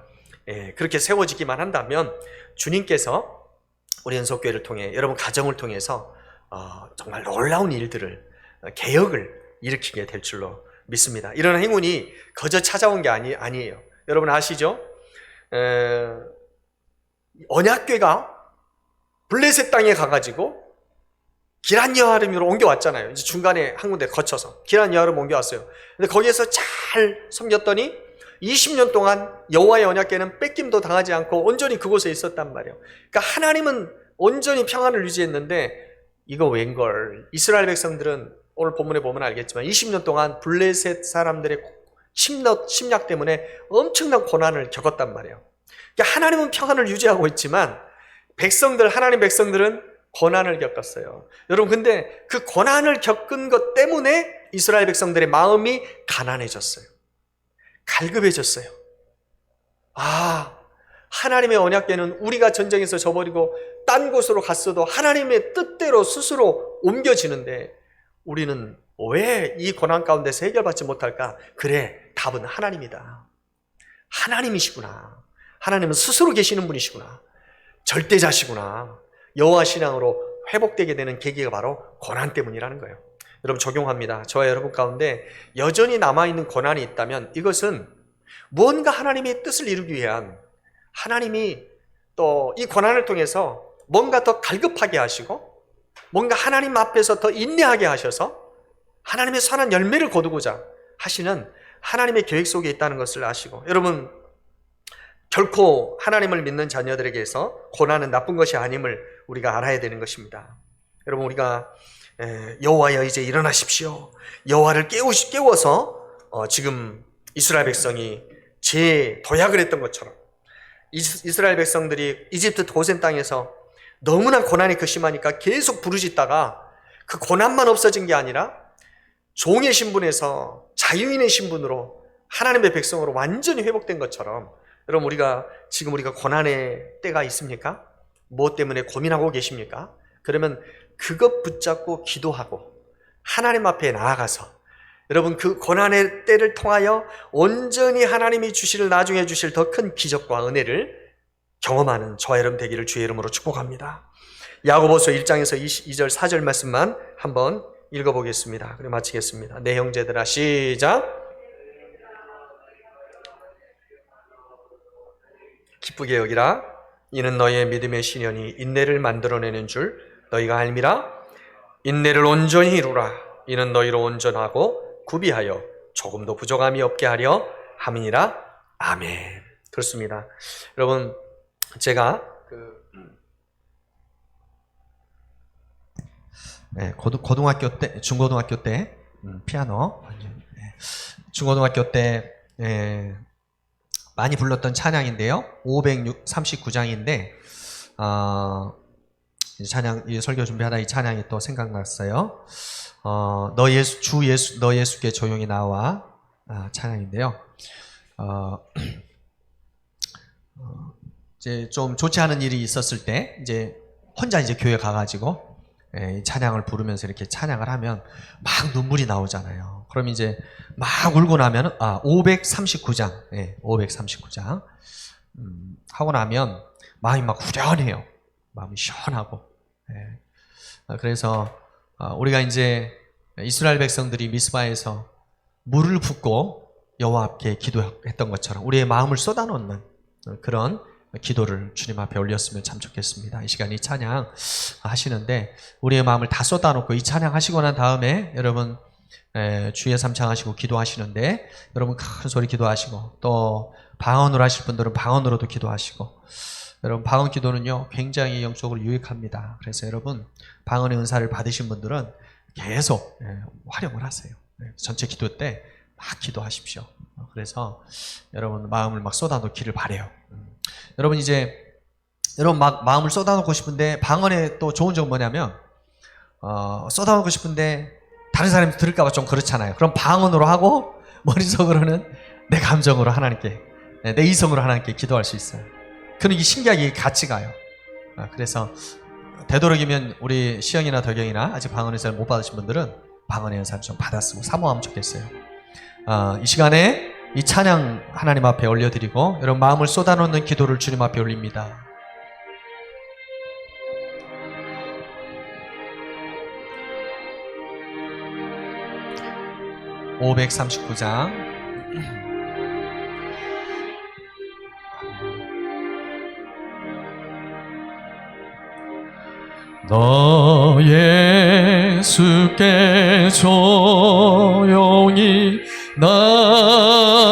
그렇게 세워지기만 한다면 주님께서 우리 연속교회를 통해, 여러분 가정을 통해서 정말 놀라운 일들을, 개혁을 일으키게 될 줄로 믿습니다. 이런 행운이 거저 찾아온 게 아니에요. 여러분 아시죠? 언약궤가 블레셋 땅에 가가지고 기란 여아름으로 옮겨왔잖아요. 이제 중간에 한 군데 거쳐서 기란 여아름 옮겨왔어요. 근데 거기에서 잘 섬겼더니 20년 동안 여호와의 언약궤는 뺏김도 당하지 않고 온전히 그곳에 있었단 말이에요. 그러니까 하나님은 온전히 평안을 유지했는데 이거 웬걸, 이스라엘 백성들은 오늘 본문에 보면 알겠지만 20년 동안 블레셋 사람들의 침략 때문에 엄청난 고난을 겪었단 말이에요. 그러니까 하나님은 평안을 유지하고 있지만 하나님 백성들은 고난을 겪었어요. 여러분, 근데 그 고난을 겪은 것 때문에 이스라엘 백성들의 마음이 가난해졌어요. 갈급해졌어요. 하나님의 언약궤는 우리가 전쟁에서 져버리고 딴 곳으로 갔어도 하나님의 뜻대로 스스로 옮겨지는데 우리는 왜 이 고난 가운데서 해결받지 못할까? 그래, 답은 하나님이다. 하나님이시구나. 하나님은 스스로 계시는 분이시구나. 절대자시구나. 여호와 신앙으로 회복되게 되는 계기가 바로 고난 때문이라는 거예요. 여러분, 적용합니다. 저와 여러분 가운데 여전히 남아있는 고난이 있다면 이것은 무언가 하나님의 뜻을 이루기 위한, 하나님이 또 이 고난을 통해서 뭔가 더 갈급하게 하시고 뭔가 하나님 앞에서 더 인내하게 하셔서 하나님의 선한 열매를 거두고자 하시는 하나님의 계획 속에 있다는 것을 아시고, 여러분, 결코 하나님을 믿는 자녀들에게서 고난은 나쁜 것이 아님을 우리가 알아야 되는 것입니다. 여러분, 우리가 여호와여 이제 일어나십시오, 여호와를 깨워서 지금 이스라엘 백성이 재도약을 했던 것처럼 이스라엘 백성들이 이집트 고센 땅에서 너무나 고난이 심하니까 계속 부르짖다가 그 고난만 없어진 게 아니라 종의 신분에서 자유인의 신분으로 하나님의 백성으로 완전히 회복된 것처럼, 여러분, 우리가 고난의 때가 있습니까? 무엇 때문에 고민하고 계십니까? 그러면 그것 붙잡고 기도하고 하나님 앞에 나아가서 여러분 그 고난의 때를 통하여 온전히 하나님이 나중에 주실 더 큰 기적과 은혜를 경험하는 저와 여러분 되기를 주의 이름으로 축복합니다. 야고보서 1장에서 2절 4절 말씀만 한번 읽어보겠습니다. 그리고 마치겠습니다. 내 형제들아, 시작. 기쁘게 여기라. 이는 너희의 믿음의 시련이 인내를 만들어내는 줄 너희가 알미라. 인내를 온전히 이루라. 이는 너희로 온전하고 구비하여 조금도 부족함이 없게 하려 함이니라. 아멘. 그렇습니다. 여러분, 제가 고등학교 때, 중고등학교 때 피아노, 중고등학교 때 많이 불렀던 찬양인데요. 539장인데 찬양, 이 설교 준비하다 이 찬양이 또 생각났어요. 너 예수께 조용히 나와, 찬양인데요. 이제 좀 좋지 않은 일이 있었을 때 이제 혼자 이제 교회 가가지고 이 찬양을 부르면서 이렇게 찬양을 하면 막 눈물이 나오잖아요. 그럼 이제 막 울고 나면 539장, 539장 하고 나면 마음이 막 후련해요. 마음이 시원하고. 그래서 우리가 이제 이스라엘 백성들이 미스바에서 물을 붓고 여호와 앞에 기도했던 것처럼 우리의 마음을 쏟아놓는 그런 기도를 주님 앞에 올렸으면 참 좋겠습니다. 이 시간 이 찬양 하시는데 우리의 마음을 다 쏟아놓고 이 찬양 하시고 난 다음에 여러분 주의 삼창하시고 기도하시는데 여러분 큰 소리 기도하시고 또 방언으로 하실 분들은 방언으로도 기도하시고 여러분 방언 기도는요 굉장히 영적으로 유익합니다. 그래서 여러분 방언의 은사를 받으신 분들은 계속 활용을 하세요. 전체 기도 때 막 기도하십시오. 그래서 여러분 마음을 막 쏟아놓기를 바래요. 여러분 이제 여러분 막 마음을 쏟아놓고 싶은데 방언의 또 좋은 점은 뭐냐면 쏟아놓고 싶은데 다른 사람이 들을까봐 좀 그렇잖아요. 그럼 방언으로 하고 머릿속으로는 내 감정으로 하나님께 내 이성으로 하나님께 기도할 수 있어요. 그는 이게 신기하게 같이 가요. 그래서 되도록이면 우리 시영이나 덕영이나 아직 방언의 은사를 못 받으신 분들은 방언의 은사를 좀 받았으면 사모하면 좋겠어요. 이 시간에 이 찬양 하나님 앞에 올려드리고 여러분 마음을 쏟아놓는 기도를 주님 앞에 올립니다. (539장) 너 예수께 조용히 나가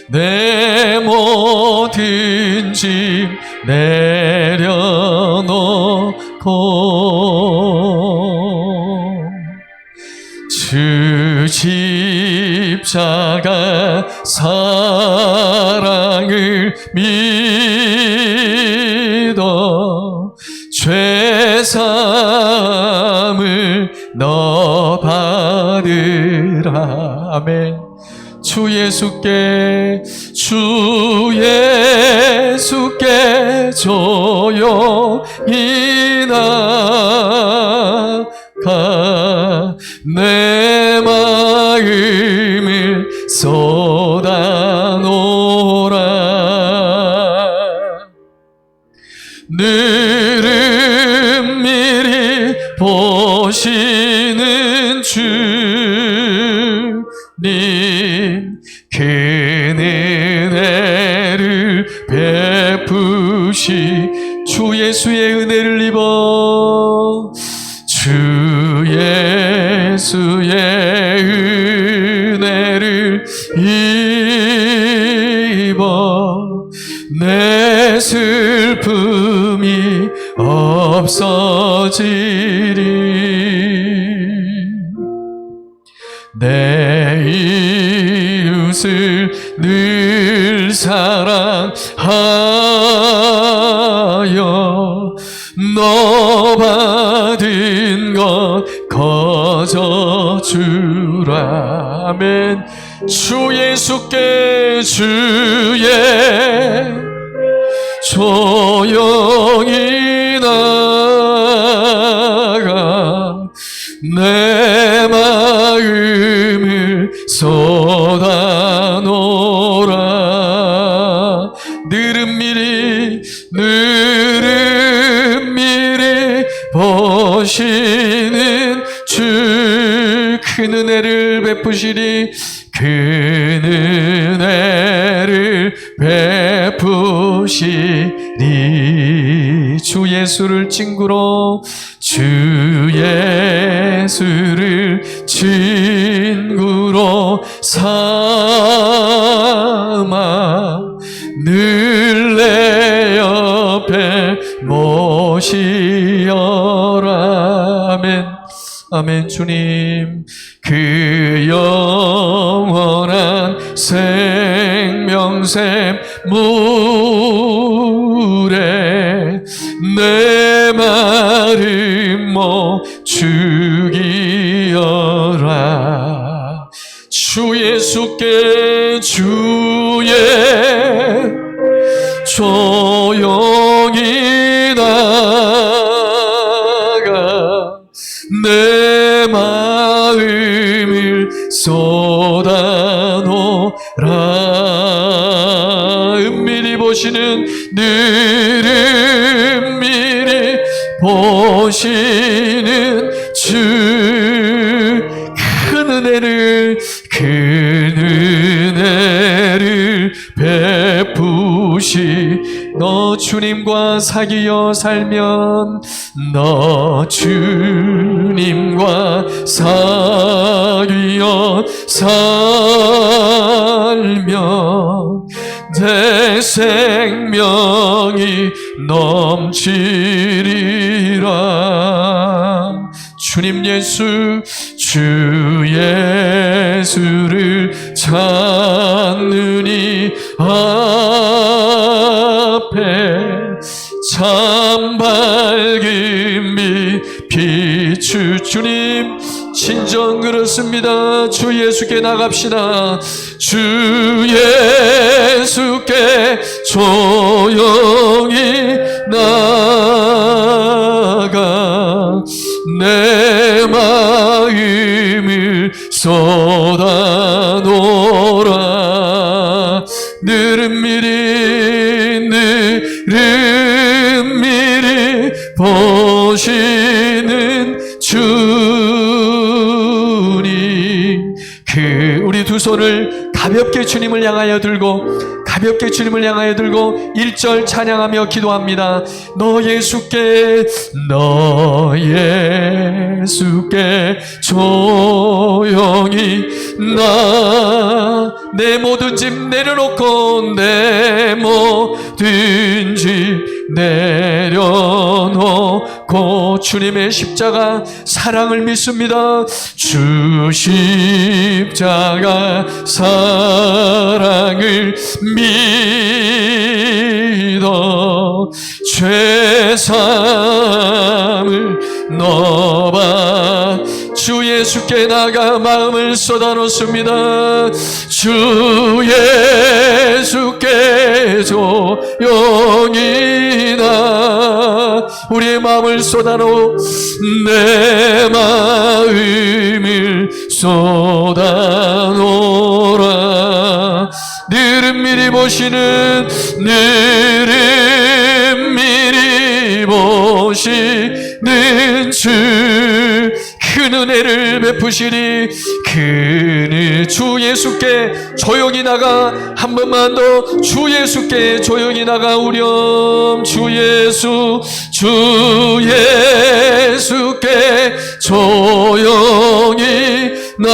내 모든 짐 내려놓고 주 십자가 사랑을 믿어 죄사함을 너 받으라. 아멘. 주 예수께 조용히 나가 내 마음을 쏟아놓으라. 늘은 미리 보시는 주님 큰 은혜를 베푸시 주 예수의 은혜를 입어 주 예수의 은혜를 입어 내 슬픔이 없어지리 내 이웃을 늘 사랑하여 너 받은 것 거저 주라. 아멘. 주 예수께 주의 조용히 나가 내 마음을 쏟아놓으라. 늘은 미리 보시는 주 큰 은혜를 베푸시리 큰 은혜를 베푸시리 주 예수를 친구로 주 예수를 친구로 삼아 늘 내 옆에 모시어라. 아멘. 아멘. 주님, 그 영원한 생명샘 물에 내 마름 멈추기어라. 주 예수께 주의 조용히 나가 내 마음을 쏟아놓으라. 은밀히 보시는 늘 은밀히 보시는 주 큰 은혜를 베푸시. 너 주님과 사귀어 살면 너 주님과 사귀어 살면 내 생명이 넘치리라. 주님 예수, 주 예수를 찾느니 앞에 참 밝은 빛 비추. 주님 진정 그렇습니다. 주 예수께 나갑시다. 주 예수께 조용히 나가 내 마음을 쏟아놓으라. 늘 은밀히 보시는 주님. 우리 두 손을 가볍게 주님을 향하여 들고 1절 찬양하며 기도합니다. 너 예수께 조용히 내 모든 짐 내려놓고 내 모든 짐 내려놓고 주님의 십자가 사랑을 믿습니다. 주 십자가 사랑을 믿어 죄사함을 너봐 주 예수께 나가 마음을 쏟아놓습니다. 주 예수께 조용히 나 우리의 마음을 쏟아놓 내 마음을 쏟아놓으라. 늘 은밀히 보시는 주 큰 은혜를 베푸시니 주 예수께 조용히 나가 한 번만 더 주 예수께 조용히 나가 우렴. 주 예수께 조용히 나가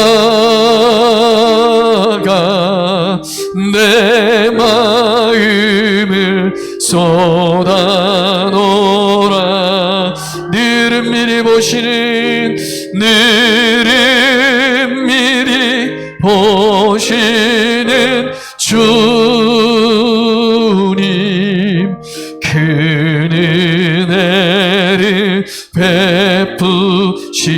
내 마음을 쏟아놓으라. 늘 은밀히 보시는 주님 큰 은혜를 베푸시.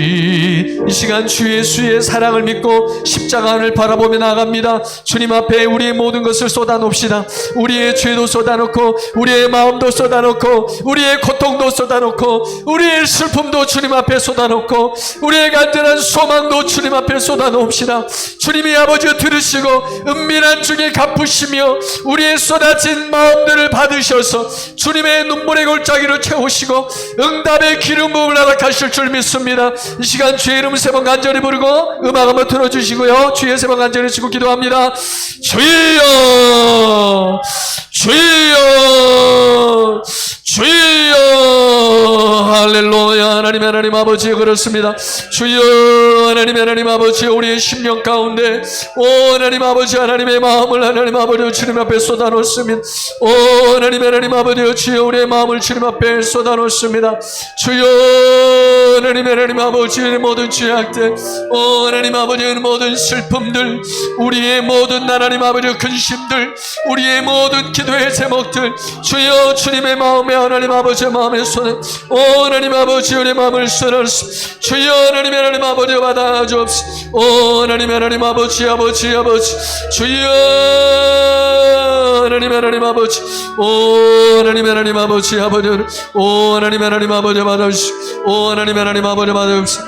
이 시간 주 예수의 사랑을 믿고 십자가를 바라보며 나갑니다. 주님 앞에 우리의 모든 것을 쏟아놓읍시다. 우리의 죄도 쏟아놓고 우리의 마음도 쏟아놓고 우리의 고통도 쏟아놓고 우리의 슬픔도 주님 앞에 쏟아놓고 우리의 간절한 소망도 주님 앞에 쏟아놓읍시다. 주님이 아버지 들으시고 은밀한 중에 갚으시며 우리의 쏟아진 마음들을 받으셔서 주님의 눈물의 골짜기로 채우시고 응답의 기름 부음을 허락하실 줄 믿습니다. 이 시간 주의 이름 세 번 간절히 부르고 음악 한번 틀어주시고요. 주의 세 번 간절히 치고 기도합니다. 주여 주여 주여 할렐루야. 하나님 아버지 그렇습니다. 주여 하나님 아버지 우리의 심령 가운데 하나님 아버지 하나님의 마음을 하나님 아버지 주님 앞에 쏟아놓습니다. 하나님 아버지 주여 우리의 마음을 주님 앞에 쏟아놓습니다. 주여 하나님 하나님 아버지의 모든 죄악들, 하나님 아버지의 모든 슬픔들, 우리의 모든 하나님 아버지의 근심들, 우리의 모든 기도의 제목들, 주여 주님의 마음에 하나님 아버지의 마음에 손에 하나님 아버지 우리의 마음을 쏟았습니다. 주여 하나님 아버지 받아주옵소서. 하나님 아버지 주여 하나님 아버지 하나님 아버지 하나님 아버지 받아주시오. 하나님 아버지 받아주시오.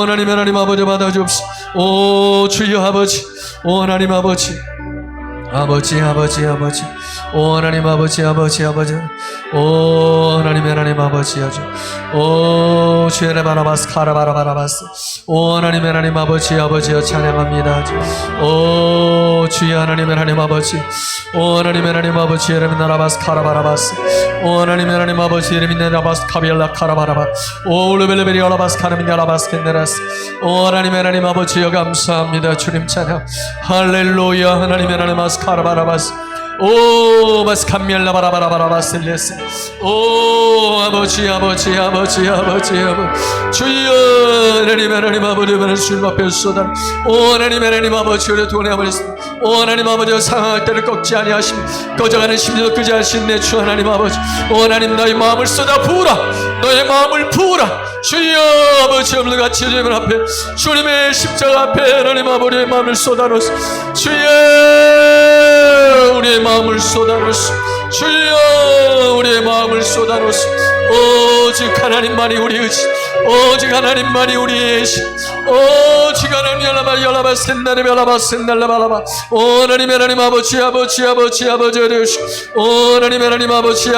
하나님 아버지 받아주옵소서. 주여 아버지 하나님 아버지 하나님 아버지 하나님 아버지 주여 바라바스 카라바라바라바스 하나님 아버지 찬양합니다. 주여 하나님 아버지 하나님 아버지 예레미 나라바스 카라바라바스 하나님 아버지 예레미 나라바스 카비엘라 카라바라바 올레벨레베리 알라바스 카르미 나라바스 켄데라스 하나님 아버지 감사합니다. 주님 찬양 할렐루야. 하나님 아스 카라바라바스 바스 카미엘라 바라바라바라바스 레스 아버지 주여 하나님 아버지 주님 앞에 쏟아 하나님 아버지 우리 돈에 아버지 하나님 아버지 상황할 때를 꺾지 아니하시며 꺼져가는 심지도 끄지 않으신 내 주 하나님 아버지 하나님 너의 마음을 쏟아 부으라. 너의 마음을 부으라. 주여 아버지 오늘같이 주님 앞에 주님의 십자가 앞에 하나님 아버지의 마음을 쏟아놓으소. 주여 우리의 마음을 쏟아놓으소. 주여 우리의 마음을 쏟아놓으소. 오직 하나님만이 우리 의지, 오직 하나님만이 우리의 신, 오직 하나님 열라바 센나리 열라바 센날라 바라바 하나님 아버지 되시오. 하나님 아버지